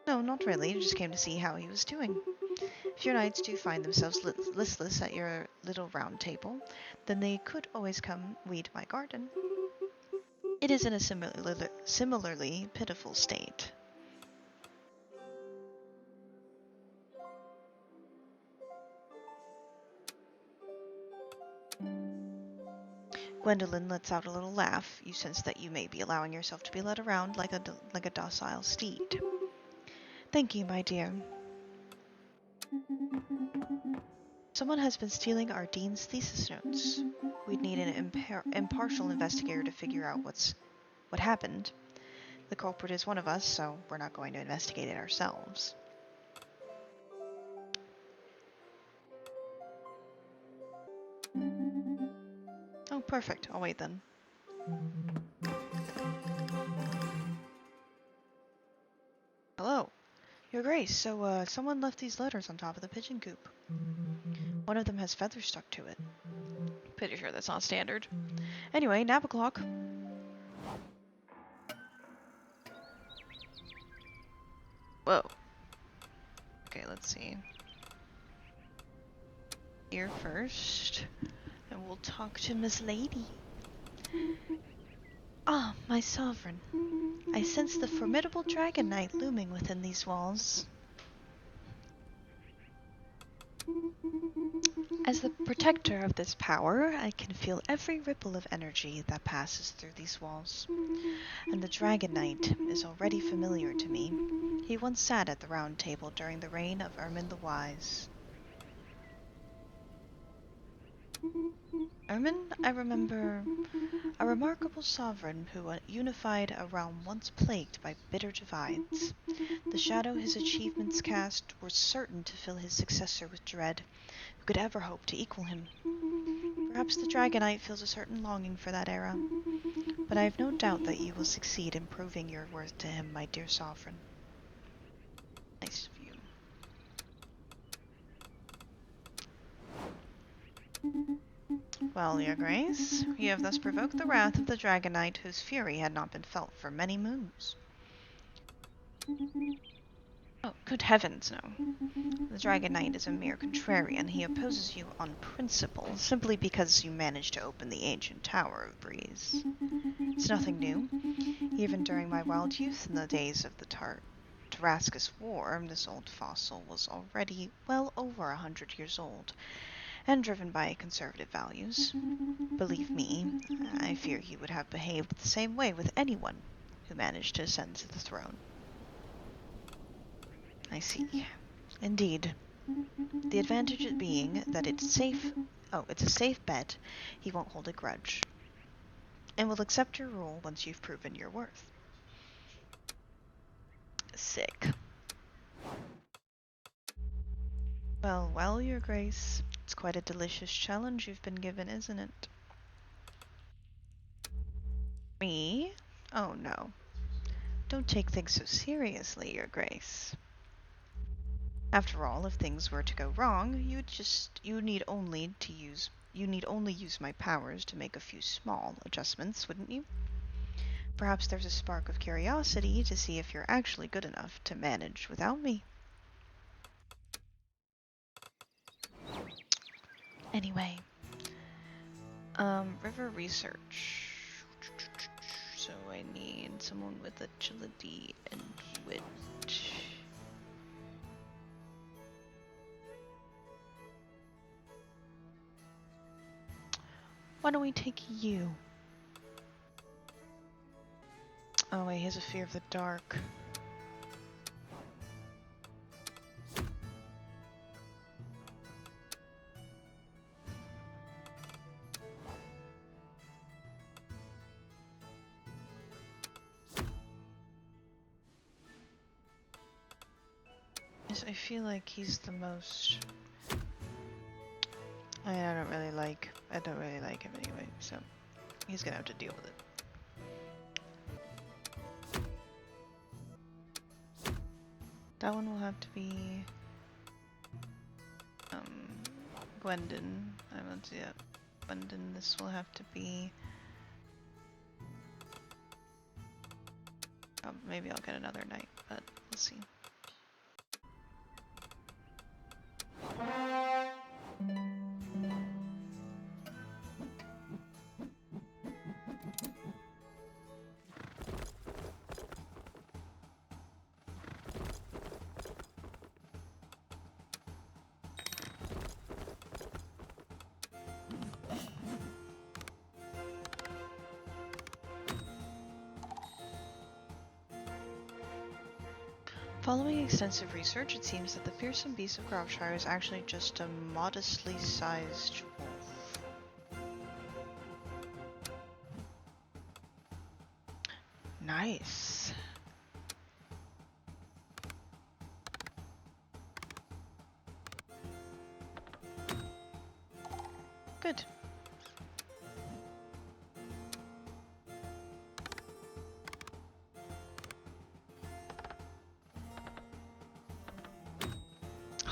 No, not really. Just came to see how he was doing. If your knights do find themselves listless at your little round table, then they could always come weed my garden. It is in a similarly pitiful state. Gwendolyn lets out a little laugh. You sense that you may be allowing yourself to be led around like a docile steed. Thank you, my dear. Someone has been stealing our dean's thesis notes. We'd need an impartial investigator to figure out what happened. The culprit is one of us, so we're not going to investigate it ourselves. Oh, perfect. I'll wait then. Hello. Your Grace, so, someone left these letters on top of the pigeon coop. One of them has feathers stuck to it. Pretty sure that's not standard. Anyway, nap o'clock. Whoa. Okay, let's see. Here first. And we'll talk to Miss Lady. Ah, my sovereign. I sense the formidable dragon knight looming within these walls. As the protector of this power, I can feel every ripple of energy that passes through these walls. And the Dragon Knight is already familiar to me. He once sat at the Round Table during the reign of Ermin the Wise. Ermin, I remember, a remarkable sovereign who unified a realm once plagued by bitter divides. The shadow his achievements cast were certain to fill his successor with dread. Who could ever hope to equal him? Perhaps the Dragonite feels a certain longing for that era, but I have no doubt that you will succeed in proving your worth to him, my dear sovereign. Nice of you. Well, your grace, you have thus provoked the wrath of the Dragonite, whose fury had not been felt for many moons. Oh, good heavens, no. The Dragon Knight is a mere contrarian. He opposes you on principle, simply because you managed to open the ancient Tower of Breeze. It's nothing new. Even during my wild youth in the days of the Tarascus War, this old fossil was already well over 100 years old, and driven by conservative values. Believe me, I fear he would have behaved the same way with anyone who managed to ascend to the throne. I see. Indeed. The advantage being that it's a safe bet he won't hold a grudge, and will accept your rule once you've proven your worth. Sick. Well, your grace. It's quite a delicious challenge you've been given, isn't it? Me? Oh no. Don't take things so seriously, your grace. After all, if things were to go wrong, you need only use my powers to make a few small adjustments, wouldn't you? Perhaps there's a spark of curiosity to see if you're actually good enough to manage without me. Anyway, river research. So I need someone with agility and wit. Why don't we take you? Oh wait, he has a fear of the dark. Yes, I feel like he's the most... I don't really like him anyway, so he's gonna have to deal with it. That one will have to be Gwendon. I won't see that. Gwendon, this will have to be maybe I'll get another knight, but we'll see. Following extensive research, it seems that the fearsome beast of Groveshire is actually just a modestly sized wolf. Nice. Good.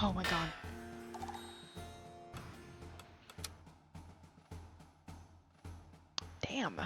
Oh my god. Damn.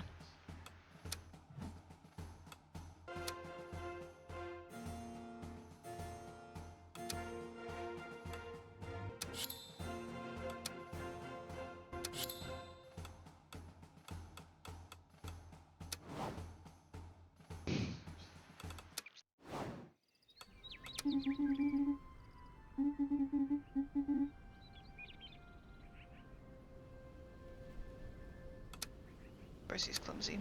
Of course he's clumsy.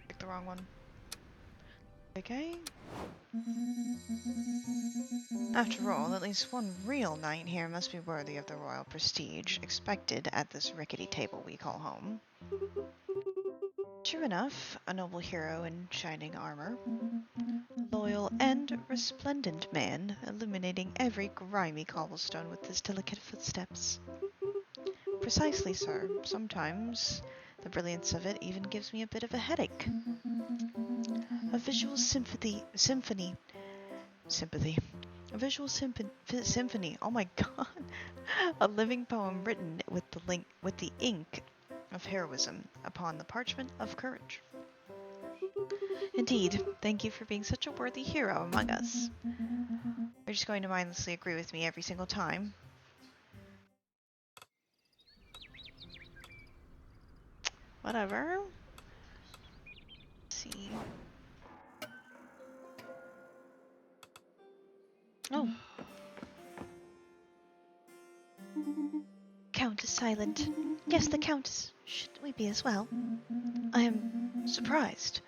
Pick the wrong one. Okay. After all, at least one real knight here must be worthy of the royal prestige expected at this rickety table we call home. True enough, a noble hero in shining armor. Loyal and resplendent man, illuminating every grimy cobblestone with his delicate footsteps. Precisely, sir. Sometimes the brilliance of it even gives me a bit of a headache. A visual symphony. A visual symphony. Oh my god. A living poem written with the ink of heroism upon the parchment of courage. Indeed, thank you for being such a worthy hero among us. You're just going to mindlessly agree with me every single time. Whatever. Let's see. Oh. Count is silent. Yes, the Countess. Should we be as well? I am surprised.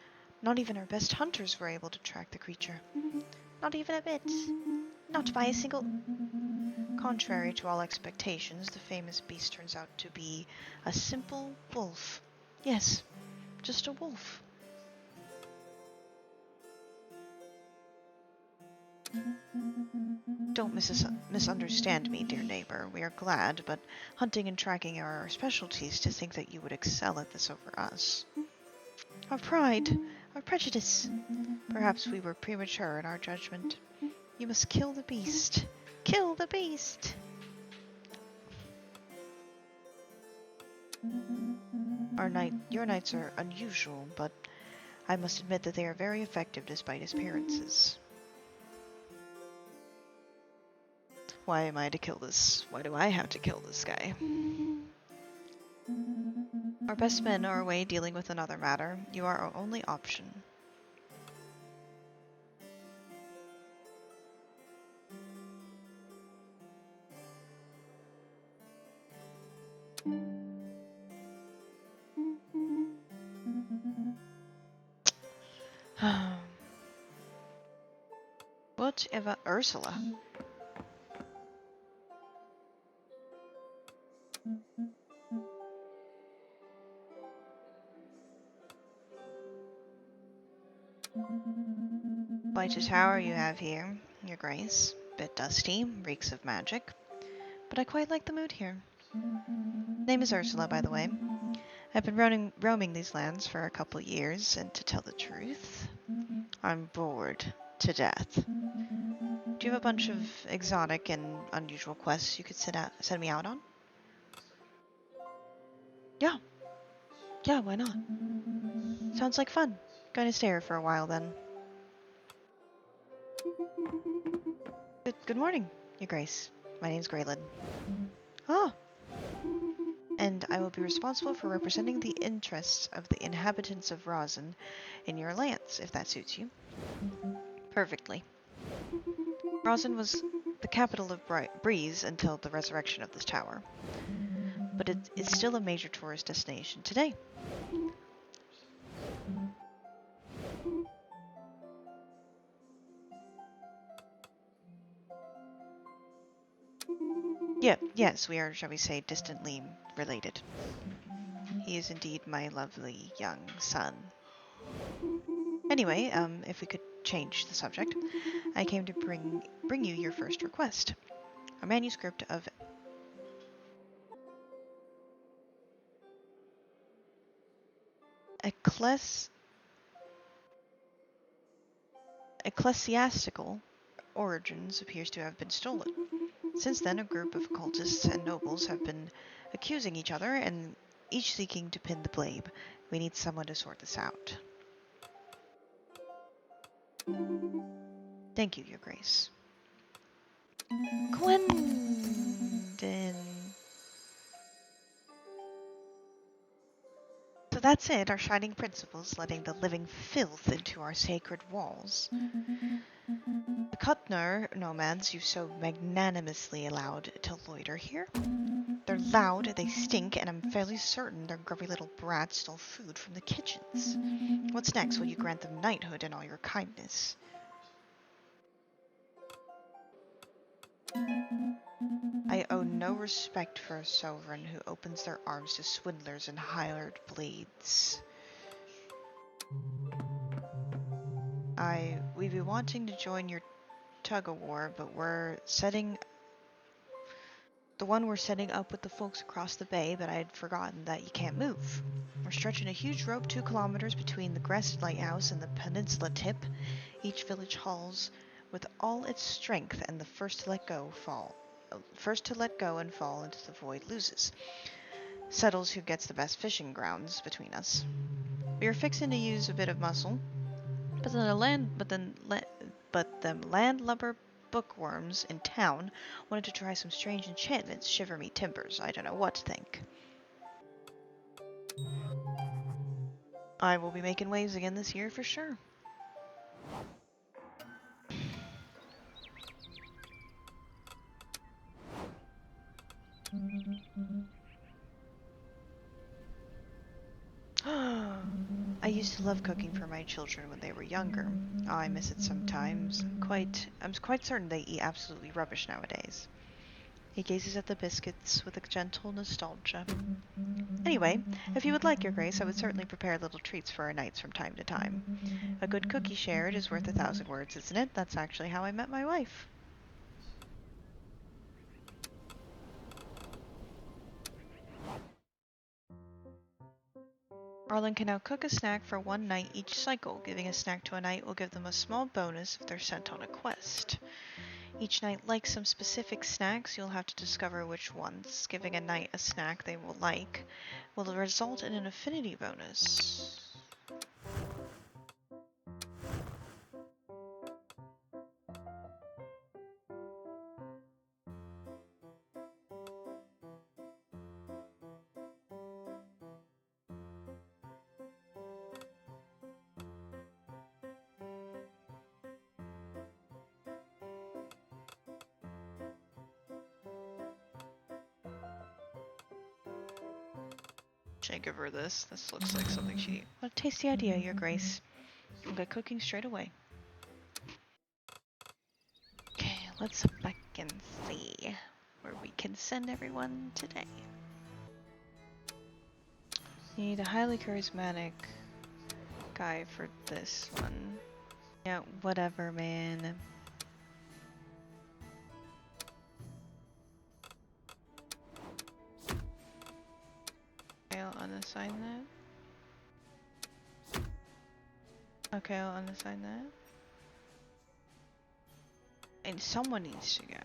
Not even our best hunters were able to track the creature. Not even a bit. Not by a single... Contrary to all expectations, the famous beast turns out to be a simple wolf. Yes, just a wolf. Don't misunderstand me, dear neighbor. We are glad, but hunting and tracking are our specialties. To think that you would excel at this over us. Our pride, our prejudice. Perhaps we were premature in our judgment. You must kill the beast. Kill the beast! Your knights are unusual, but I must admit that they are very effective despite appearances. Why am I to kill this? Why do I have to kill this guy? Our best men are away dealing with another matter. You are our only option. What about Ursula? Quite a tower you have here, Your Grace. Bit dusty, reeks of magic, but I quite like the mood here. Name is Ursula, by the way. I've been roaming these lands for a couple years, and to tell the truth, I'm bored to death. Do you have a bunch of exotic and unusual quests you could send me out on? Yeah. Yeah, why not? Sounds like fun. Going to stay here for a while then. Good morning, Your Grace. My name's Graylin. Oh. And I will be responsible for representing the interests of the inhabitants of Rosin in your lands, if that suits you. Perfectly. Rosin was the capital of Breeze until the resurrection of this tower, but it is still a major tourist destination today. Yes, we are, shall we say, distantly related. He is indeed my lovely young son. Anyway, if we could change the subject, I came to bring you your first request. A manuscript of ecclesiastical origins appears to have been stolen. Since then, a group of cultists and nobles have been accusing each other and each seeking to pin the blame. We need someone to sort this out. Thank you, Your Grace. Gwendin. So that's it, our shining principles, letting the living filth into our sacred walls. The Kutner nomads you so magnanimously allowed to loiter here. They're loud, they stink, and I'm fairly certain their grubby little brats stole food from the kitchens. What's next? Will you grant them knighthood and all your kindness? I owe no respect for a sovereign who opens their arms to swindlers and hired blades. We'd be wanting to join your tug-of-war, but we're setting up with the folks across the bay, but I'd forgotten that you can't move. We're stretching a huge rope 2 kilometers between the Grest Lighthouse and the peninsula tip. Each village hauls with all its strength, and the first to let go and fall into the void loses. Settles who gets the best fishing grounds between us. We were fixing to use a bit of muscle, but the landlubber bookworms in town wanted to try some strange enchantments. Shiver me timbers. I don't know what to think. I will be making waves again this year for sure. I used to love cooking for my children when they were younger. Oh, I miss it sometimes. I'm quite certain they eat absolutely rubbish nowadays. He gazes at the biscuits with a gentle nostalgia. Anyway, if you would like, Your Grace, I would certainly prepare little treats for our knights from time to time. A good cookie shared is worth 1,000 words, isn't it? That's actually how I met my wife. Arlen can now cook a snack for 1 night each cycle. Giving a snack to a knight will give them a small bonus if they're sent on a quest. Each knight likes some specific snacks. You'll have to discover which ones. Giving a knight a snack they will like will result in an affinity bonus. Should I give her this? This looks like something she... What a tasty idea, Your Grace. I'll get cooking straight away. Okay, let's fucking see where we can send everyone today. Need a highly charismatic guy for this one. Yeah, whatever, man. Okay, I'll unassign that. Okay, I'll unassign that. And someone needs to go.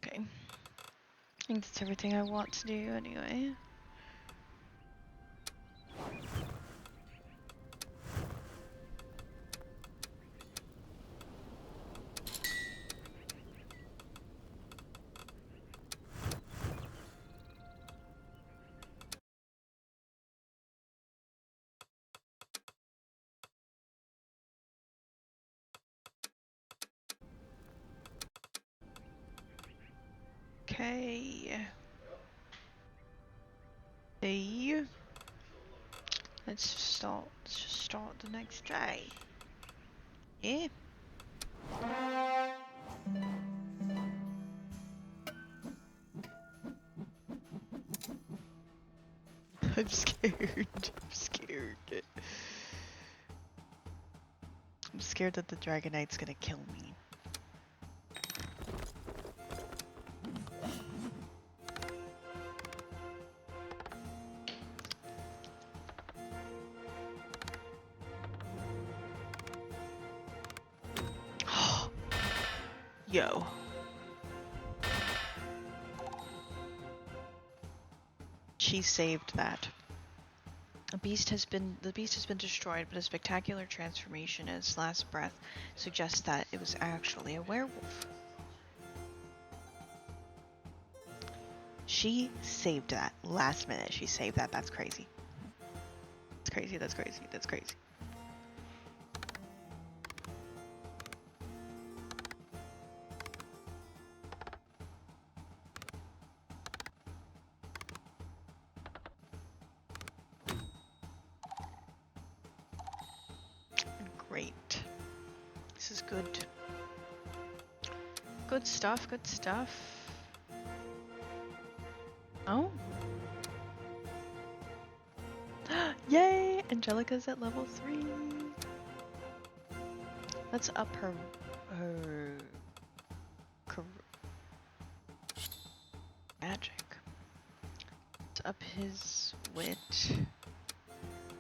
Okay. I think that's everything I want to do anyway. Okay. Hey. Let's just start the next day. Yeah. I'm scared. I'm scared. I'm scared that the Dragonite's gonna kill me. Yo. She saved that. The beast has been destroyed, but a spectacular transformation in its last breath suggests that it was actually a werewolf. She saved that last minute. She saved that. That's crazy. That's crazy. That's crazy. That's crazy. Great. This is good. Good stuff. Good stuff. Oh. Yay! Angelica's at level 3. Let's up her magic. Let's up his wit.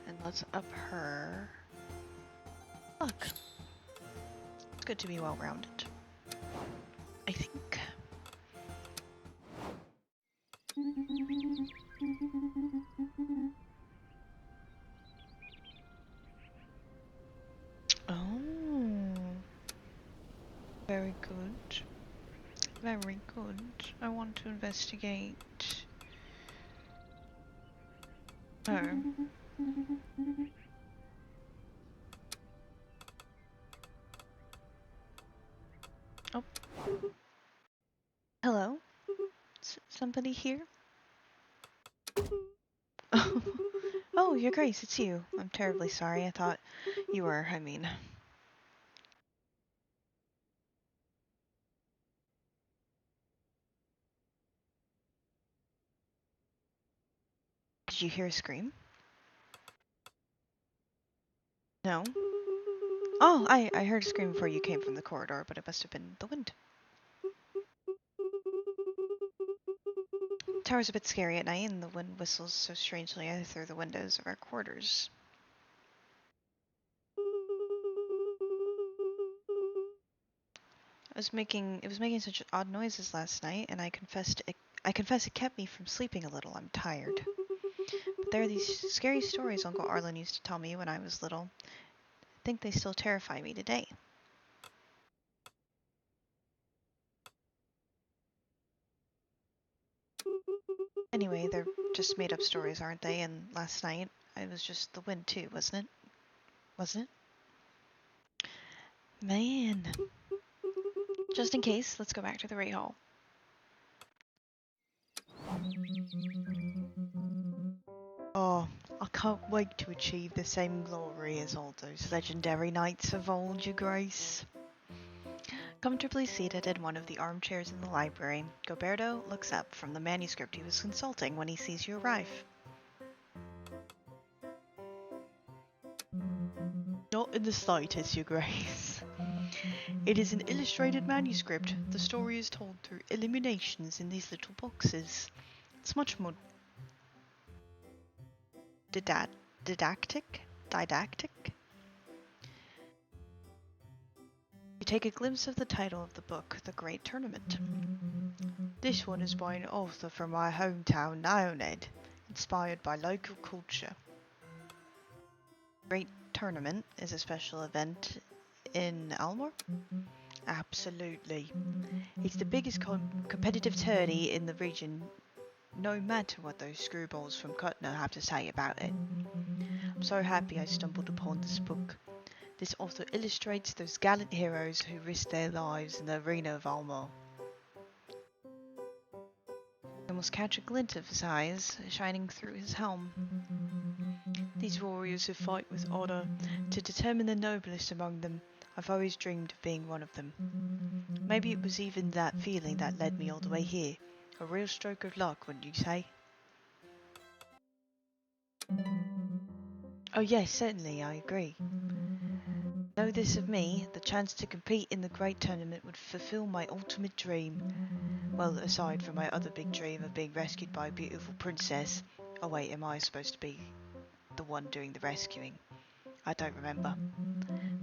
And let's up her luck. It's good to be well-rounded, I think. Oh. Very good. Very good. I want to investigate. Oh. Oh. Hello? Somebody here? Oh, Your Grace, it's you. I'm terribly sorry. I thought you were, I mean. Did you hear a scream? No? Oh, I heard a scream before you came from the corridor, but it must have been the wind. The tower's a bit scary at night, and the wind whistles so strangely through the windows of our quarters. It was making such odd noises last night, and I confess it kept me from sleeping a little. I'm tired. But there are these scary stories Uncle Arlen used to tell me when I was little. I think they still terrify me today. Anyway, they're just made up stories, aren't they? And last night, it was just the wind too, wasn't it? Wasn't it? Man. Just in case, let's go back to the Ray Hall. Oh, I can't wait to achieve the same glory as all those legendary knights of old, Your Grace. Comfortably seated in one of the armchairs in the library, Goberto looks up from the manuscript he was consulting when he sees you arrive. Not in the slightest, Your Grace. It is an illustrated manuscript. The story is told through illuminations in these little boxes. It's much more didactic? You take a glimpse of the title of the book, The Great Tournament. This one is by an author from my hometown, Nioned, inspired by local culture. Great Tournament is a special event in Almor? Absolutely. It's the biggest competitive tourney in the region, no matter what those screwballs from Kutner have to say about it. I'm so happy I stumbled upon this book. This author illustrates those gallant heroes who risked their lives in the arena of Almor. You almost catch a glint of his eyes shining through his helm. These warriors who fight with honor to determine the noblest among them. I've always dreamed of being one of them. Maybe it was even that feeling that led me all the way here. A real stroke of luck, wouldn't you say? Oh yes, certainly, I agree. Know this of me, the chance to compete in the great tournament would fulfill my ultimate dream. Well, aside from my other big dream of being rescued by a beautiful princess. Oh wait, am I supposed to be the one doing the rescuing? I don't remember.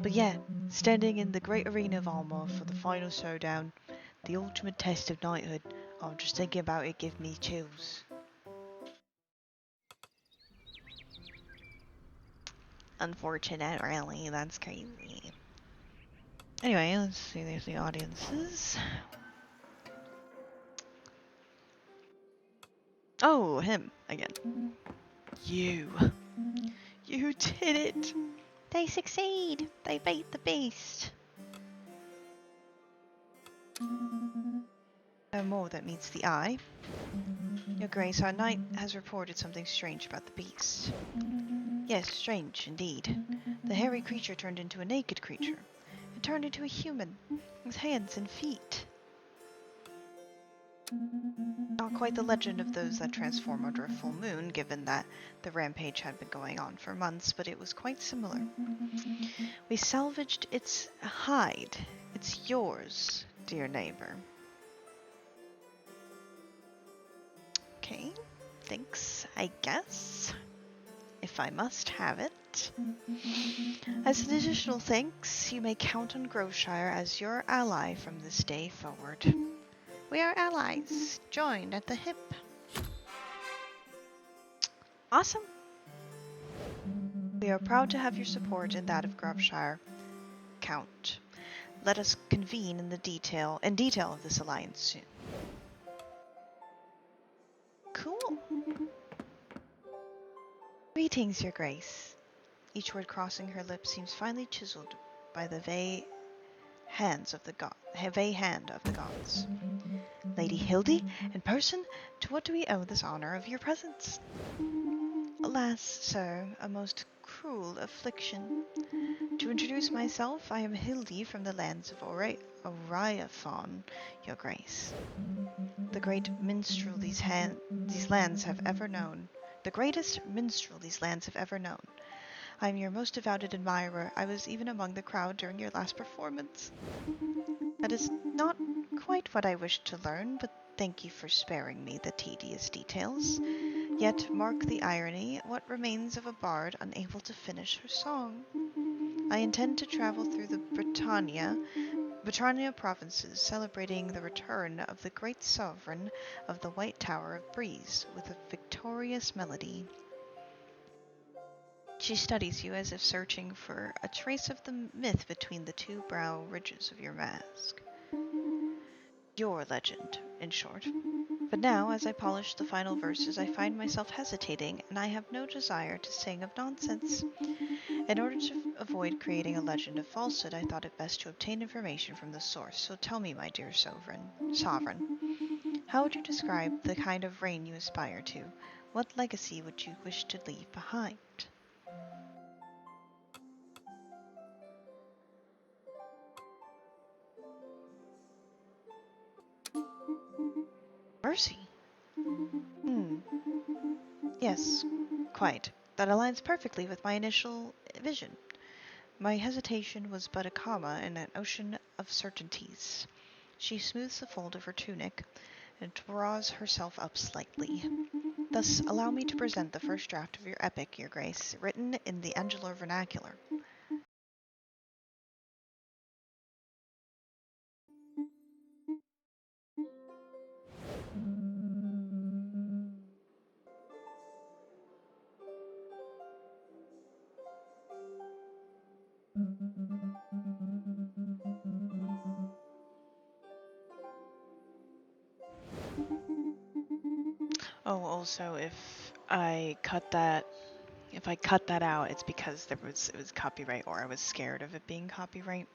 But yeah, standing in the great arena of Almor for the final showdown, the ultimate test of knighthood. Oh, just thinking about it gives me chills. Unfortunate, really, that's crazy. Anyway, let's see, there's the audiences. Oh, him, again. You did it! They succeed! They beat the beast! No more that meets the eye. Your Grace, our knight has reported something strange about the beast. Yes, strange, indeed. The hairy creature turned into a naked creature. It turned into a human, with hands and feet. Not quite the legend of those that transform under a full moon, given that the rampage had been going on for months, but it was quite similar. We salvaged its hide. It's yours, dear neighbor. Okay, thanks, I guess. If I must have it. As an additional thanks, you may count on Groveshire as your ally from this day forward. We are allies, joined at the hip. Awesome. We are proud to have your support and that of Groveshire. Count. Let us convene in detail of this alliance soon. Cool. Greetings, Your Grace. Each word crossing her lips seems finely chiseled by the vague hand of the gods. Lady Hildy, in person, to what do we owe this honor of your presence? Alas, sir, a most cruel affliction. To introduce myself, I am Hildy from the lands of Oriaphon, Your Grace. The great minstrel these lands have ever known. The greatest minstrel these lands have ever known. I am your most devoted admirer. I was even among the crowd during your last performance. That is not quite what I wished to learn, but thank you for sparing me the tedious details. Yet, mark the irony, what remains of a bard unable to finish her song? I intend to travel through the Britannia provinces, celebrating the return of the great sovereign of the White Tower of Breeze with a victorious melody. She studies you as if searching for a trace of the myth between the two brow ridges of your mask. Your legend, in short. But now, as I polish the final verses, I find myself hesitating, and I have no desire to sing of nonsense. In order to avoid creating a legend of falsehood, I thought it best to obtain information from the source. So tell me, my dear sovereign, how would you describe the kind of reign you aspire to? What legacy would you wish to leave behind? Mercy. Hmm. Yes, quite. That aligns perfectly with my initial vision. My hesitation was but a comma in an ocean of certainties. She smooths the fold of her tunic and draws herself up slightly. Thus, allow me to present the first draft of your epic, Your Grace, written in the Angular vernacular. Oh, also, if I cut that out, it's because it was copyright, or I was scared of it being copyright.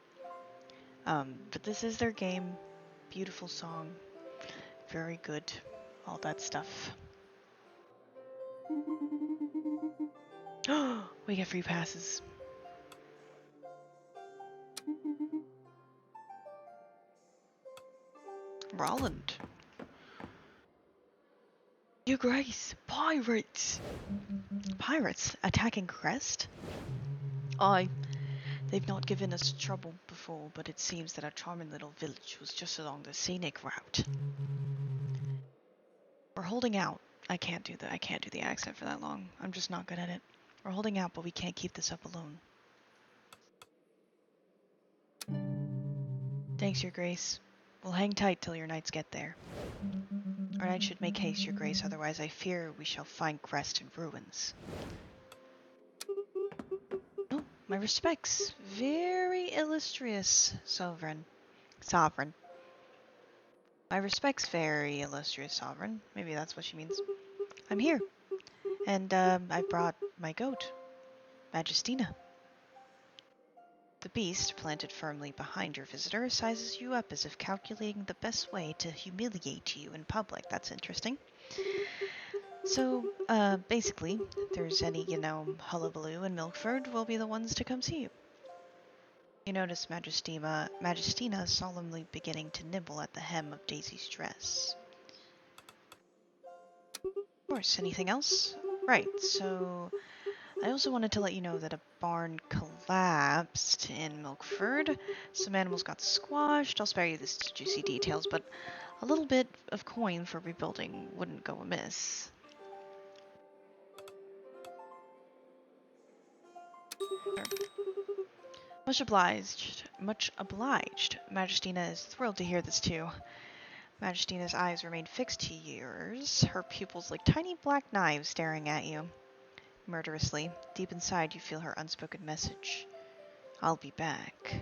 But this is their game. Beautiful song. Very good. All that stuff. We get free passes. Roland. Your Grace, pirates! Pirates attacking Crest? Aye, they've not given us trouble before, but it seems that our charming little village was just along the scenic route. We're holding out. I can't do the accent for that long. I'm just not good at it. We're holding out, but we can't keep this up alone. Thanks, Your Grace. We'll hang tight till your knights get there. Our knights should make haste, Your Grace, otherwise I fear we shall find Crest in ruins. Oh, my respects. Very illustrious sovereign. My respects, very illustrious sovereign. Maybe that's what she means. I'm here. And, I brought my goat, Majestina. The beast, planted firmly behind your visitor, sizes you up as if calculating the best way to humiliate you in public. That's interesting. So, basically, if there's any, hullabaloo in Milkford, we'll be the ones to come see you. You notice Majestina solemnly beginning to nibble at the hem of Daisy's dress. Of course, anything else? Right, so I also wanted to let you know that a barn collapsed in Milkford. Some animals got squashed. I'll spare you the juicy details, but a little bit of coin for rebuilding wouldn't go amiss. Sure. Much obliged. Much obliged. Majestina is thrilled to hear this too. Majestina's eyes remain fixed to yours, her pupils like tiny black knives staring at you. Murderously, deep inside you feel her unspoken message. I'll be back.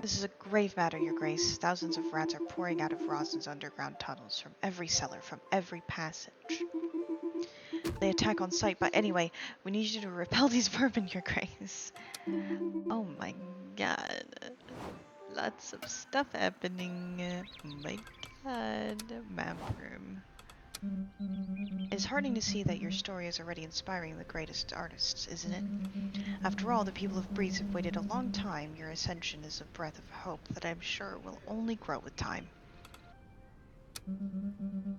This is a grave matter, Your Grace. Thousands of rats are pouring out of Rosin's underground tunnels, from every cellar, from every passage. They attack on sight, but anyway, we need you to repel these vermin, Your Grace. Oh my god. Lots of stuff happening. Oh my god. Map room. It's heartening to see that your story is already inspiring the greatest artists, isn't it? After all, the people of Breeze have waited a long time. Your ascension is a breath of hope that I'm sure will only grow with time.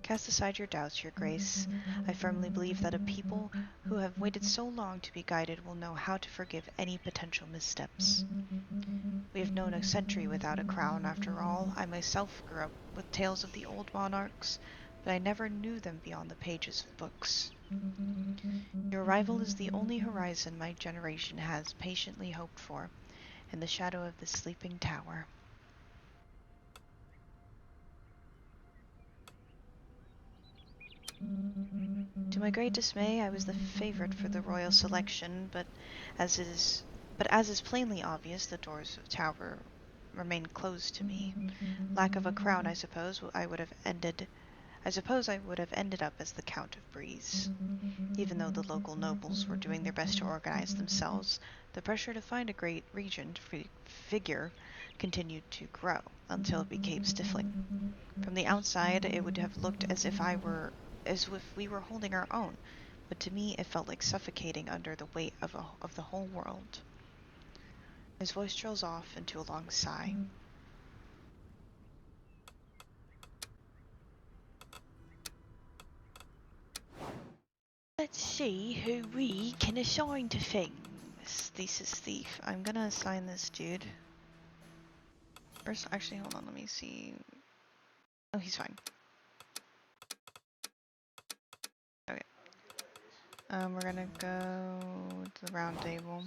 Cast aside your doubts, Your Grace. I firmly believe that a people who have waited so long to be guided will know how to forgive any potential missteps. We have known a century without a crown, after all. I myself grew up with tales of the old monarchs, but I never knew them beyond the pages of books. Your arrival is the only horizon my generation has patiently hoped for, in the shadow of the sleeping tower. To my great dismay, I was the favorite for the royal selection, but as is plainly obvious, the doors of tower remained closed to me. Lack of a crown, I suppose, I would have ended. I suppose I would have ended up as the Count of Breeze. Even though the local nobles were doing their best to organize themselves, the pressure to find a great regent figure continued to grow until it became stifling. From the outside, it would have looked as if we were holding our own, but to me, it felt like suffocating under the weight of the whole world. His voice trails off into a long sigh. Let's see who we can assign to things. Thesis thief. I'm gonna assign this dude. First, actually, hold on. Let me see. Oh, he's fine. Okay. We're gonna go to the round table.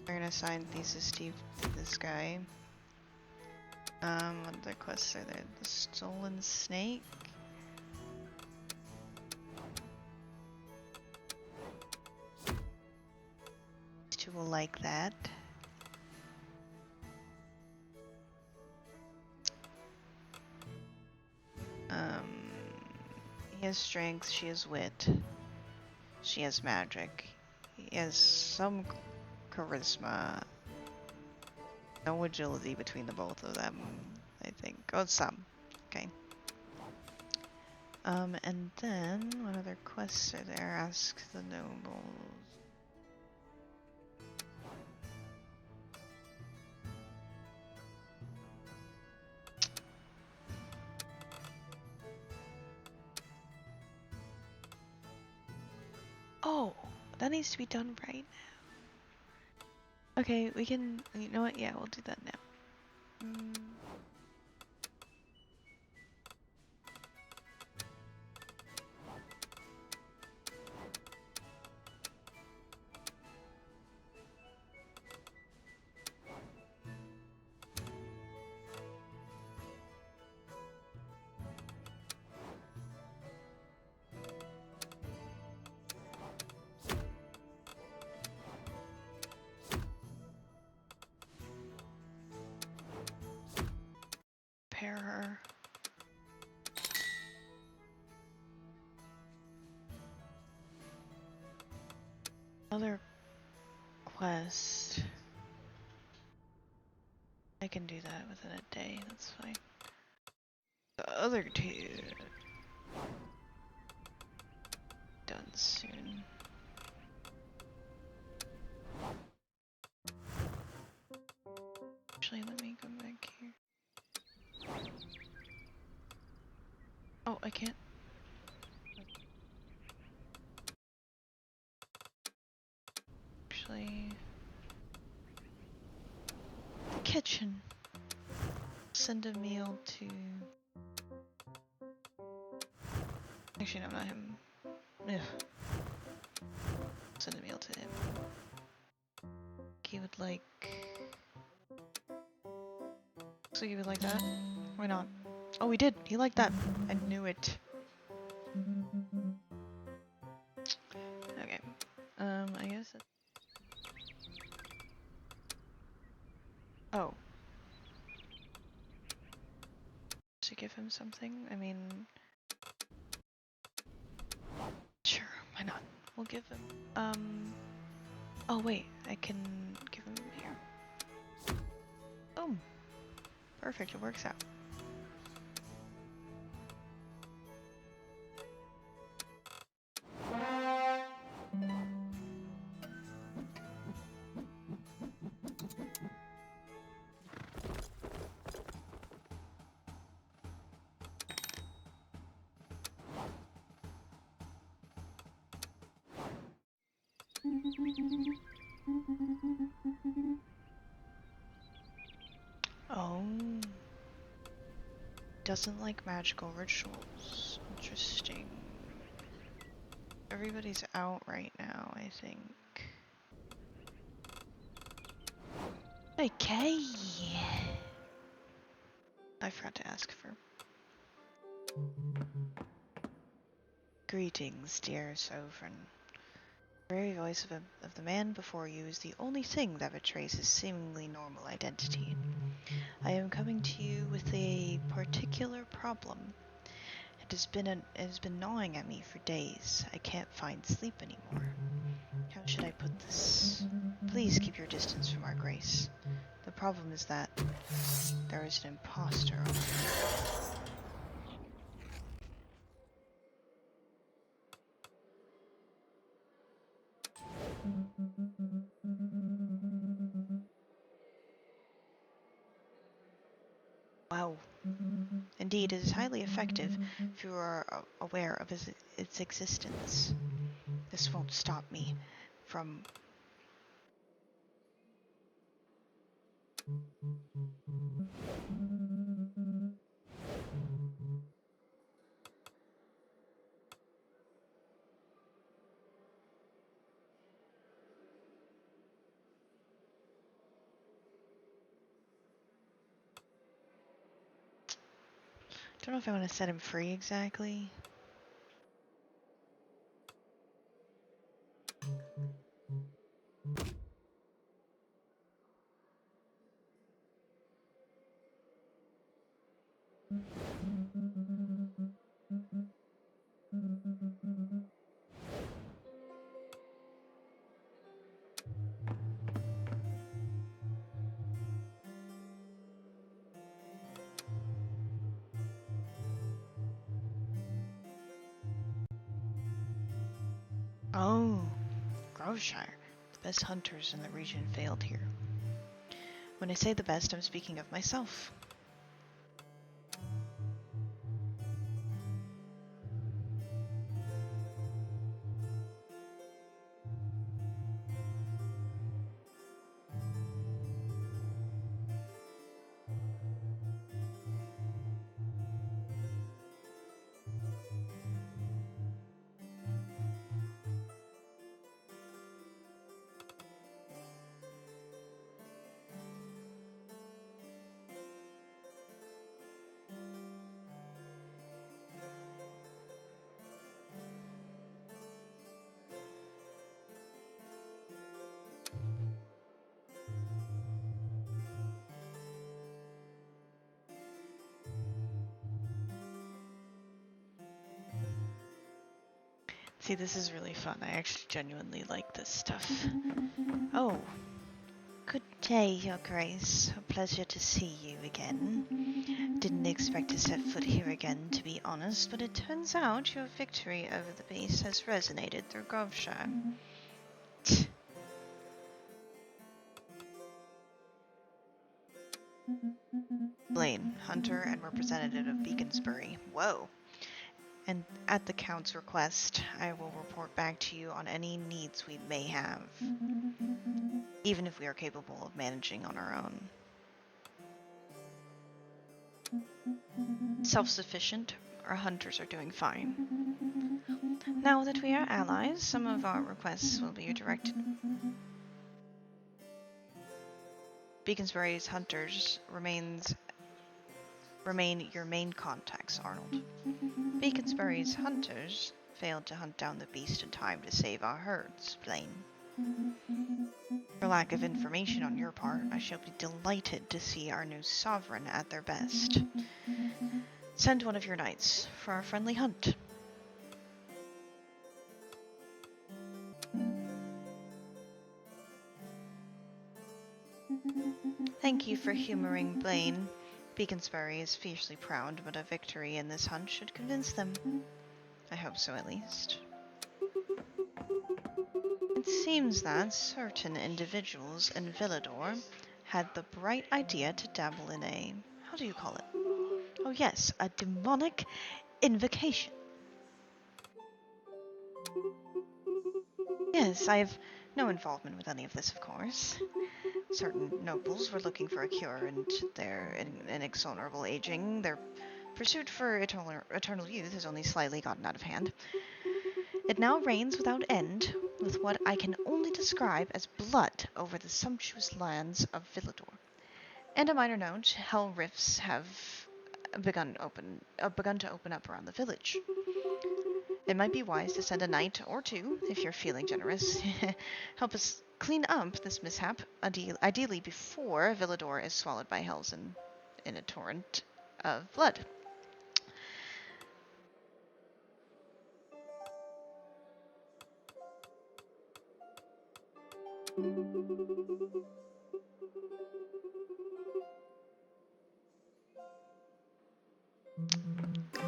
We're gonna assign thesis thief to this guy. What other quests are there? The stolen snake. These two will like that. He has strength, she has wit. She has magic. He has some charisma. No agility between the both of them, I think. Oh, some. Okay. And then, what other quests are there? Ask the nobles. Oh, that needs to be done right now. Okay, we can, you know what? Yeah, we'll do that now. Pair her. Other quest. I can do that within a day, that's fine. The other two done soon. Actually, let me go back here. Oh, I can't. Actually, the kitchen. Send a meal to. Actually, no, not him. Ugh. Send a meal to him. He would like. Looks like he would like that. Why not? Oh, he did. He liked that. I knew it. Okay. I guess. Oh. To give him something? I mean. Sure, why not? We'll give him. Oh, wait. I can give him here. Boom. Perfect. It works out. Oh. Doesn't like magical rituals. Interesting. Everybody's out right now, I think. Okay. I forgot to ask for. Greetings, dear Sovereign. The very voice of the man before you is the only thing that betrays his seemingly normal identity. I am coming to you with a particular problem. It has been gnawing at me for days. I can't find sleep anymore. How should I put this? Please keep your distance from our Grace. The problem is that there is an imposter on her. Wow. Indeed, it is highly effective if you are aware of its existence. This won't stop me from... Don't know if I want to set him free exactly. Oh, Groveshire. The best hunters in the region failed here. When I say the best, I'm speaking of myself. See, this is really fun. I actually genuinely like this stuff. Oh, good day, Your Grace. A pleasure to see you again. Didn't expect to set foot here again, to be honest, but it turns out your victory over the beast has resonated through Groveshire. Blaine, hunter and representative of Beaconsbury. Whoa. And at the Count's request, I will report back to you on any needs we may have, even if we are capable of managing on our own. Self-sufficient, our hunters are doing fine. Now that we are allies, some of our requests will be directed. Beaconsbury's hunters remain your main contacts, Arnold. Beaconsbury's hunters failed to hunt down the beast in time to save our herds, Blaine. For lack of information on your part, I shall be delighted to see our new sovereign at their best. Send one of your knights for our friendly hunt. Thank you for humoring Blaine. Beaconsbury is fiercely proud, but a victory in this hunt should convince them. I hope so, at least. It seems that certain individuals in Villador had the bright idea to dabble in a... how do you call it? Oh yes, a demonic invocation. Yes, I have no involvement with any of this, of course. Certain nobles were looking for a cure, and their inexorable aging, their pursuit for eternal youth has only slightly gotten out of hand. It now reigns without end, with what I can only describe as blood over the sumptuous lands of Villador. And a minor note, hell rifts have begun to open up around the village. It might be wise to send a knight or two, if you're feeling generous. Help us clean up this mishap, ideally before Villador is swallowed by Hells in a torrent of blood.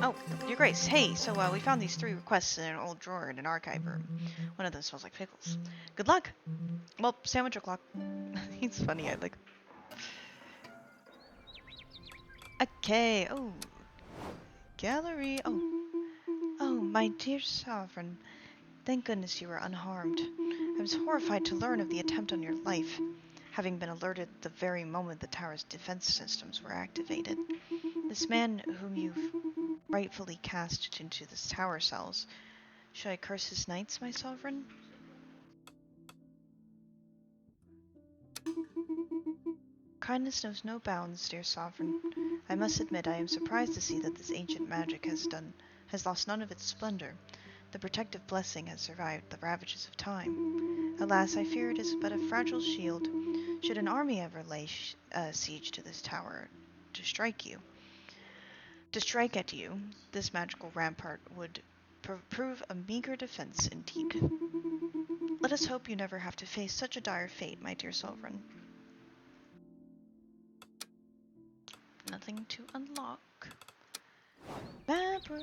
Oh, Your Grace, hey, so we found these 3 requests in an old drawer in an archive room. One of them smells like pickles. Good luck! Well, sandwich o'clock. He's funny, I like. Okay, oh. Gallery, oh, my dear Sovereign. Thank goodness you were unharmed. I was horrified to learn of the attempt on your life, having been alerted the very moment the tower's defense systems were activated. This man whom you've rightfully cast into the tower cells, should I curse his knights, my sovereign? Kindness knows no bounds, dear sovereign. I must admit I am surprised to see that this ancient magic has lost none of its splendor. The protective blessing has survived the ravages of time. Alas, I fear it is but a fragile shield. Should an army ever lay siege to this tower to strike at you, this magical rampart would prove a meager defense indeed. Let us hope you never have to face such a dire fate, my dear sovereign. Nothing to unlock. Mapper.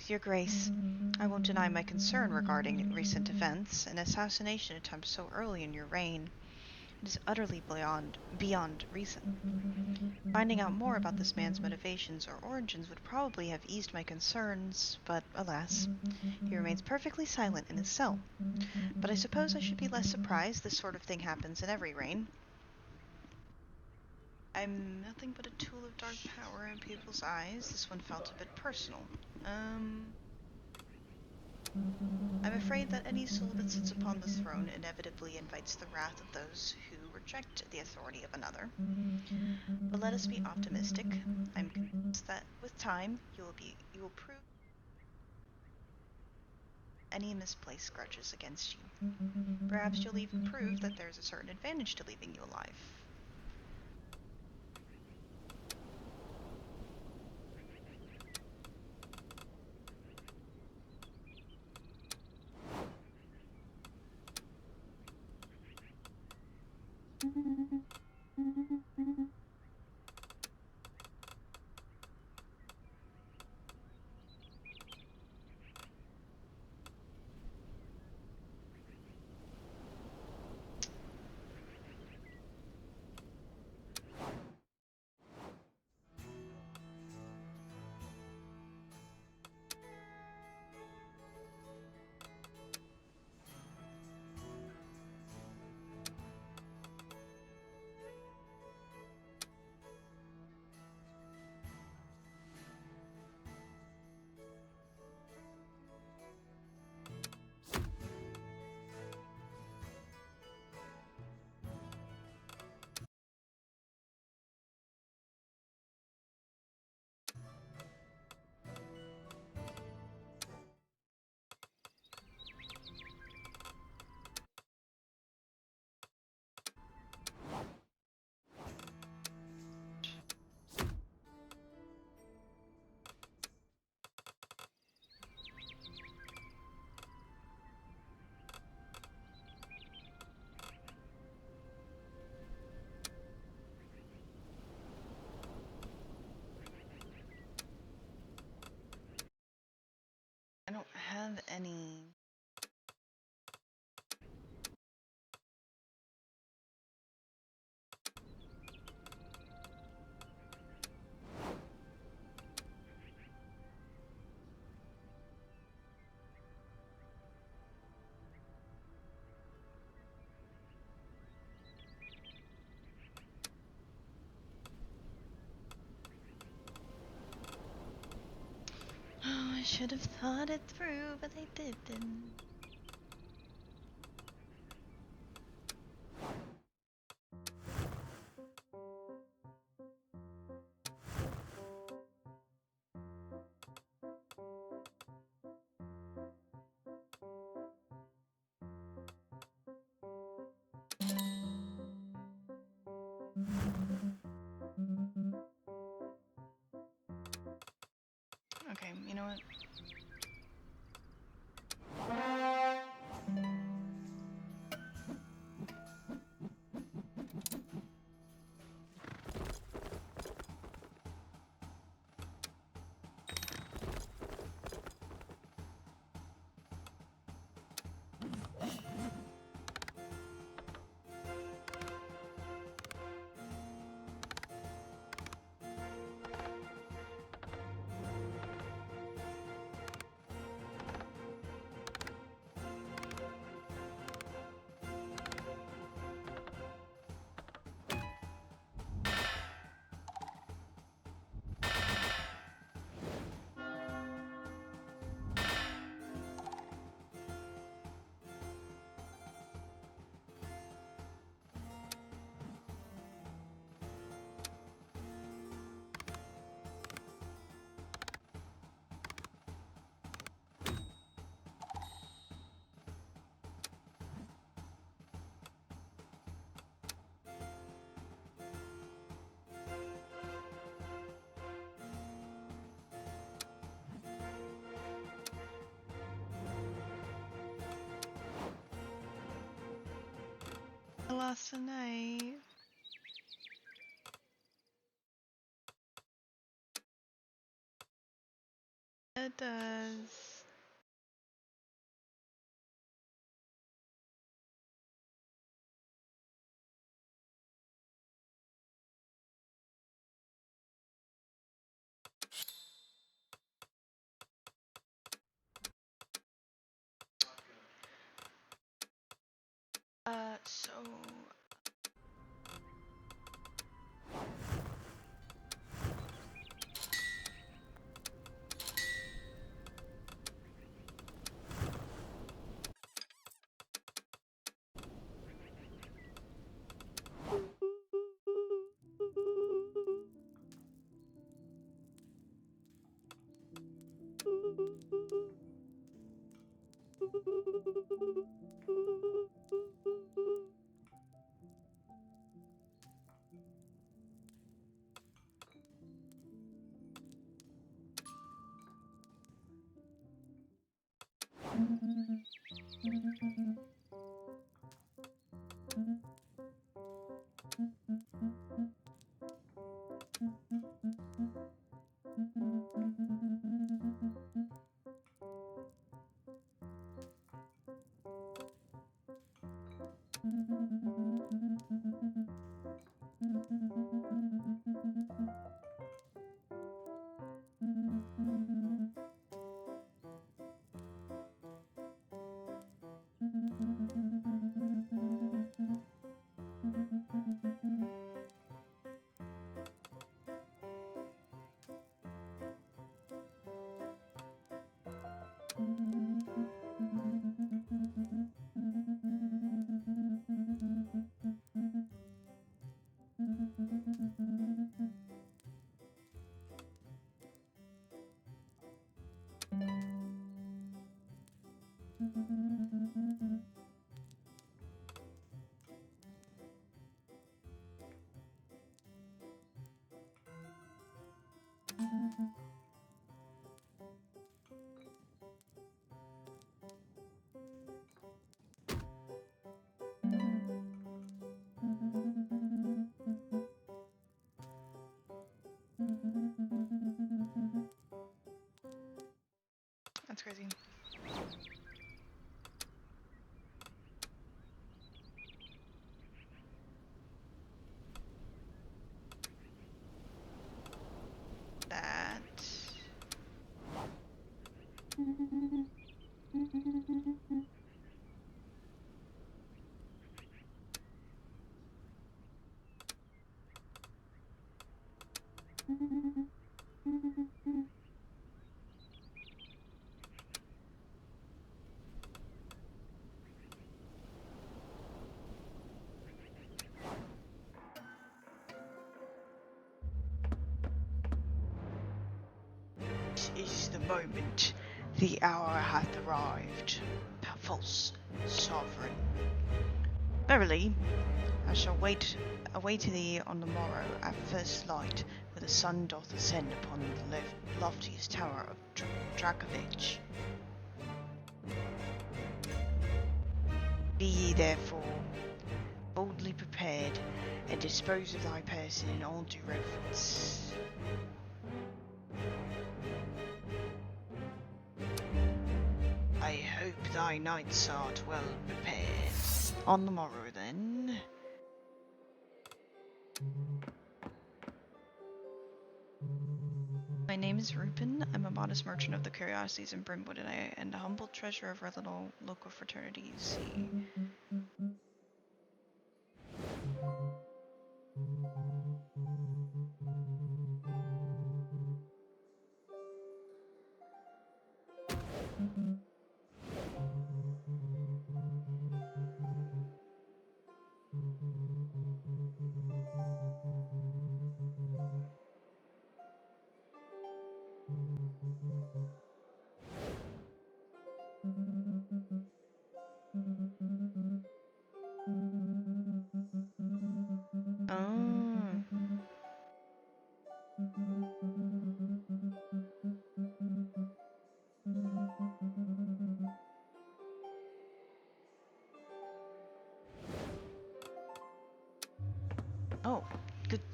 Your Grace. I won't deny my concern regarding recent events. An assassination attempt so early in your reign. It is utterly beyond reason. Finding out more about this man's motivations or origins would probably have eased my concerns, but alas, he remains perfectly silent in his cell. But I suppose I should be less surprised. This sort of thing happens in every reign. I'm nothing but a tool of dark power in people's eyes. This one felt a bit personal. I'm afraid that any soul that sits upon the throne inevitably invites the wrath of those who reject the authority of another. But let us be optimistic. I'm convinced that with time, you will prove any misplaced grudges against you. Perhaps you'll even prove that there's a certain advantage to leaving you alive. I don't have any. Oh, I should have thought it through, but I didn't. last night. It does. So that's crazy. That. This is the moment. The hour hath arrived. False sovereign. Verily, I shall await thee on the morrow at first light, where the sun doth ascend upon the loftiest tower of Dragovich. Be ye therefore boldly prepared, and dispose of thy person in all due reverence. I hope thy knights art well prepared. On the morrow, then. My name is Rupin. I'm a modest merchant of the curiosities in Brimwood, and a humble treasurer of our little local fraternity, you see.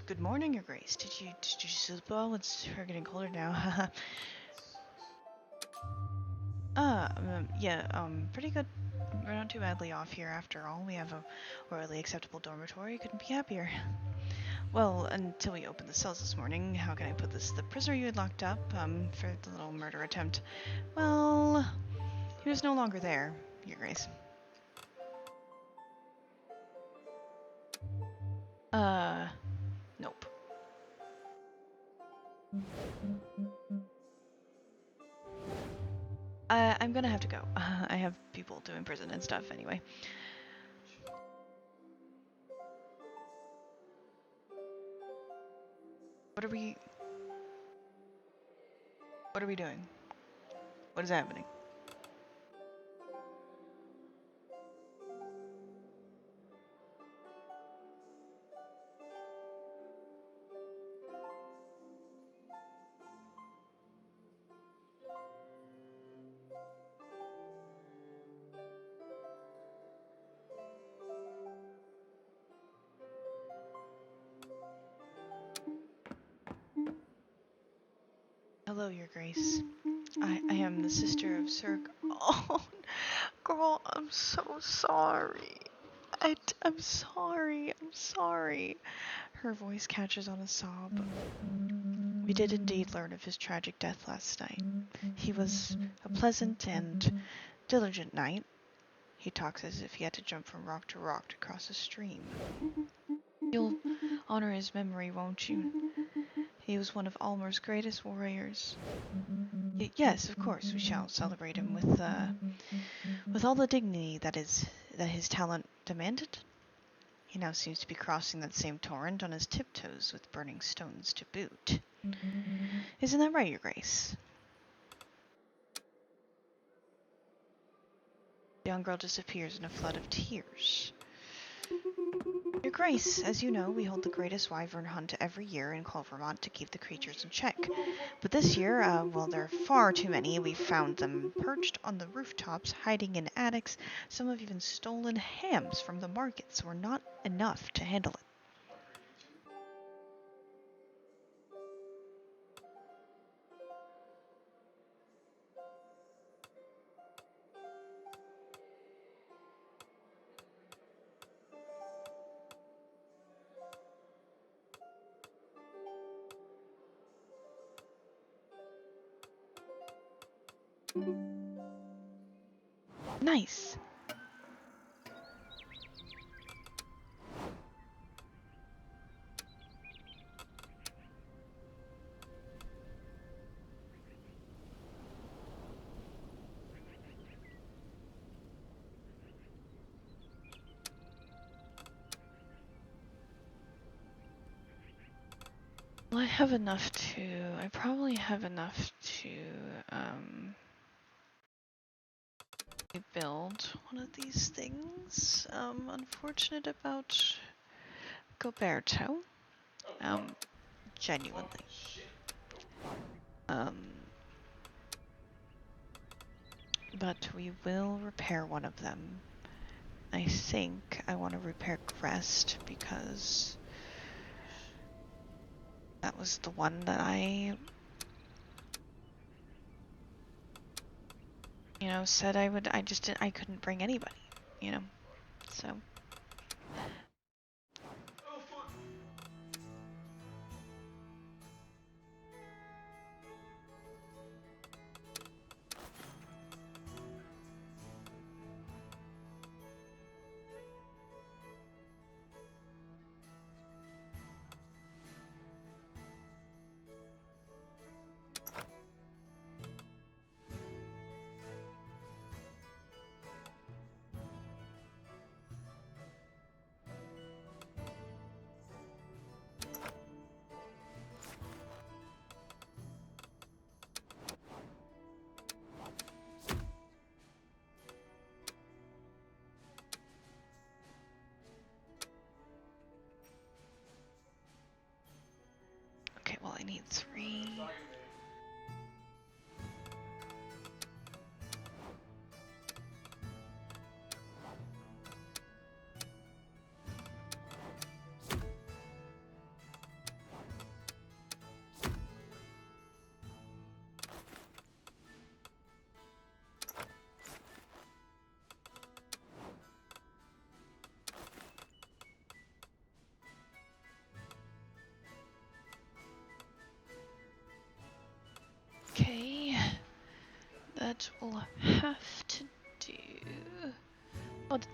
Good morning, Your Grace. Did you sleep well? It's getting colder now. Pretty good. We're not too badly off here after all. We have a royally acceptable dormitory. Couldn't be happier. Well, until we opened the cells this morning, how can I put this? The prisoner you had locked up, for the little murder attempt, well, he was no longer there, Your Grace. Nope. I'm gonna have to go. I have people to imprison and stuff anyway. What are we doing? What is happening? Hello, Your Grace. I am the sister of Sir... Oh, girl, I'm so sorry. I'm sorry. I'm sorry. Her voice catches on a sob. We did indeed learn of his tragic death last night. He was a pleasant and diligent knight. He talks as if he had to jump from rock to rock to cross a stream. You'll honor his memory, won't you? He was one of Almer's greatest warriors. Yes, of course, we shall celebrate him with all the dignity that his talent demanded. He now seems to be crossing that same torrent on his tiptoes with burning stones to boot. Isn't that right, Your Grace? The young girl disappears in a flood of tears. Your Grace, as you know, we hold the greatest wyvern hunt every year in Clovermont to keep the creatures in check. But this year, well, there are far too many. We found them perched on the rooftops, hiding in attics. Some have even stolen hams from the markets. We're not enough to handle it. Nice. Well, I probably have enough to, build one of these things. Unfortunate about Goberto. Genuinely. But we will repair one of them. I think I want to repair Crest because that was the one that I, said I would. I couldn't bring anybody, so.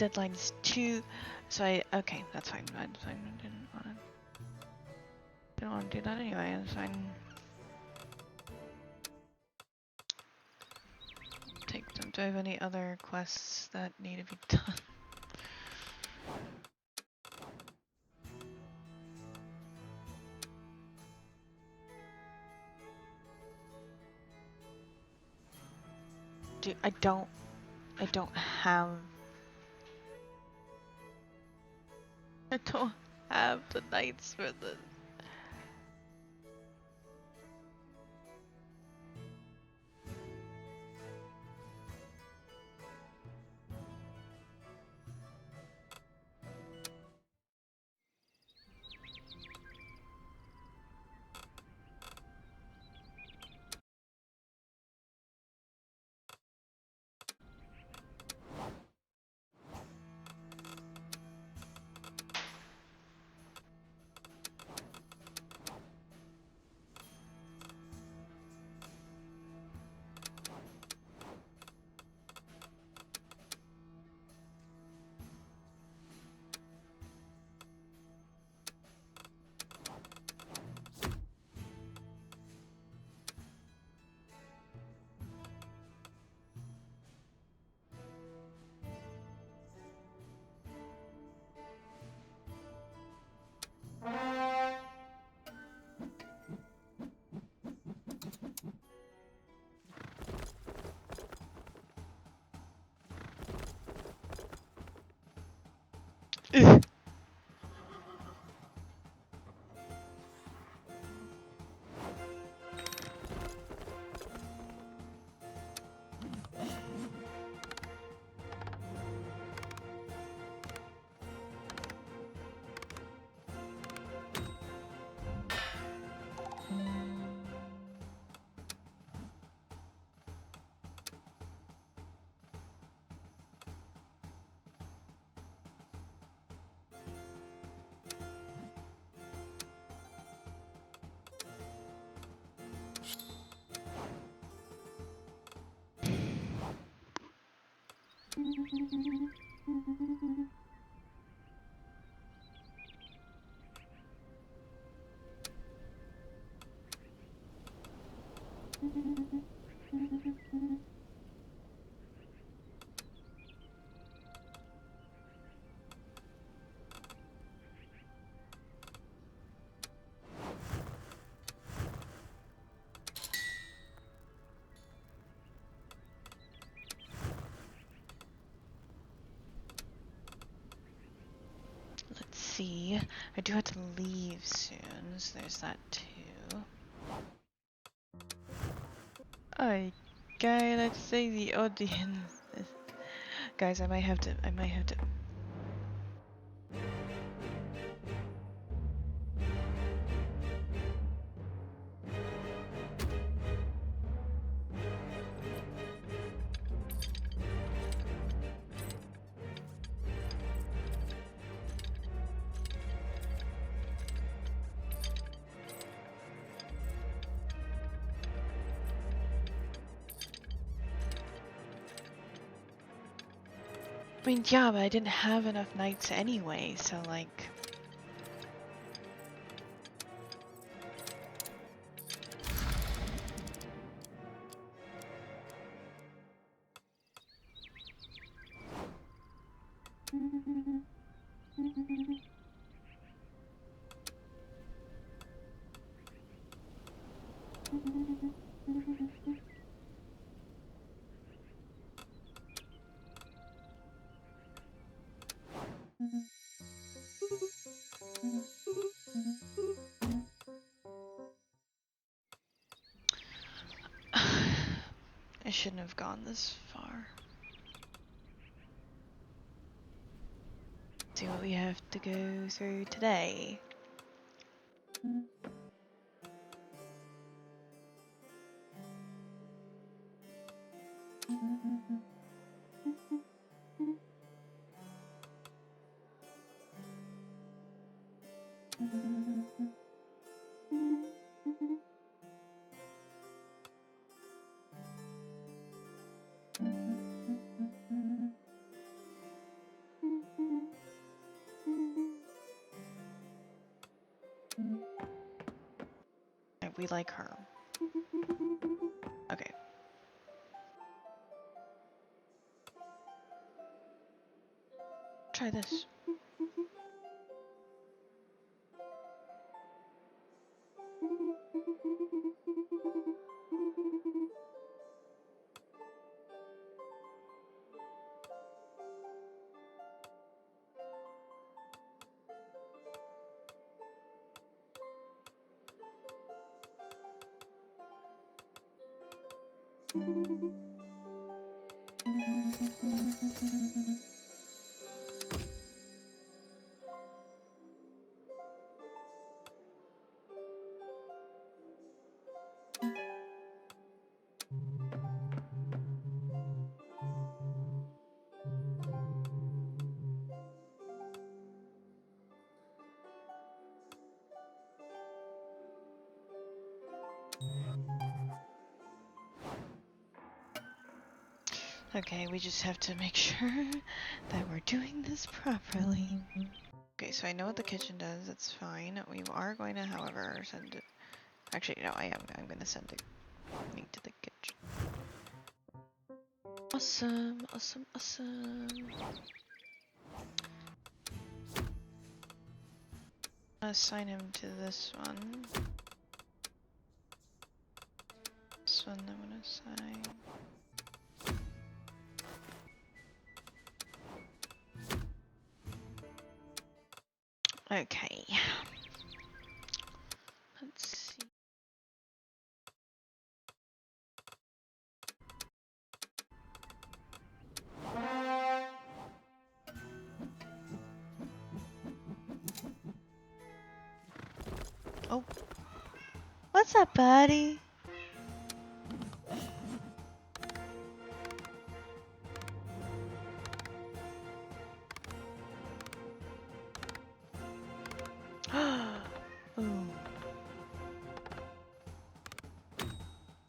deadline's too. So okay, that's fine. That's fine. I didn't want to do that anyway. That's fine. Take them. Do I have any other quests that need to be done? I don't have. I don't have the nights for the. Ugh. Let's see. I do have to leave soon, so there's that too. Okay, let's say the audience. Guys, I might have to. I mean, yeah, but I didn't have enough nights anyway, so like. I shouldn't have gone this far. See what we have to go through today. we like her. Okay. Try this. Okay, we just have to make sure that we're doing this properly. Okay, so I know what the kitchen does, it's fine. We are going to, however, send it... Actually, no, I'm going to send it me to the kitchen. Awesome, awesome, awesome. Assign him to this one. This one I'm going to assign. Okay. Let's see. Oh. What's up, buddy? Ooh.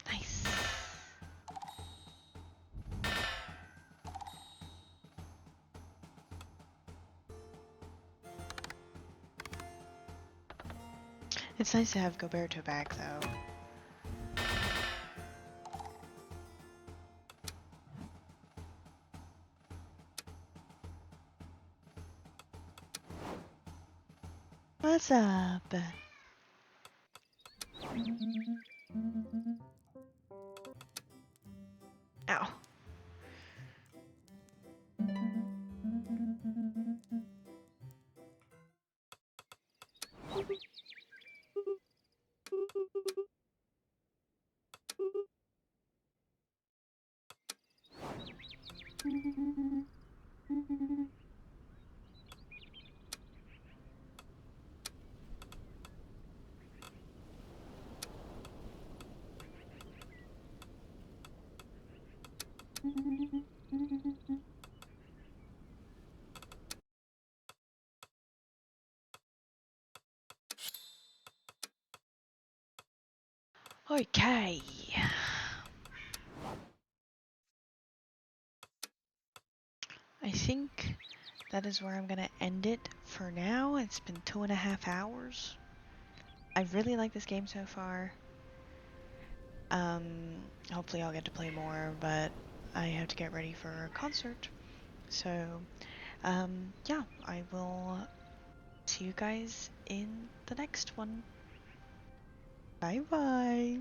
Nice. It's nice to have Goberto back, though. What's up? Ow. Okay. I think that is where I'm gonna end it for now. It's been 2.5 hours. I really like this game so far. Hopefully I'll get to play more, but I have to get ready for a concert. So, yeah, I will see you guys in the next one. Bye bye.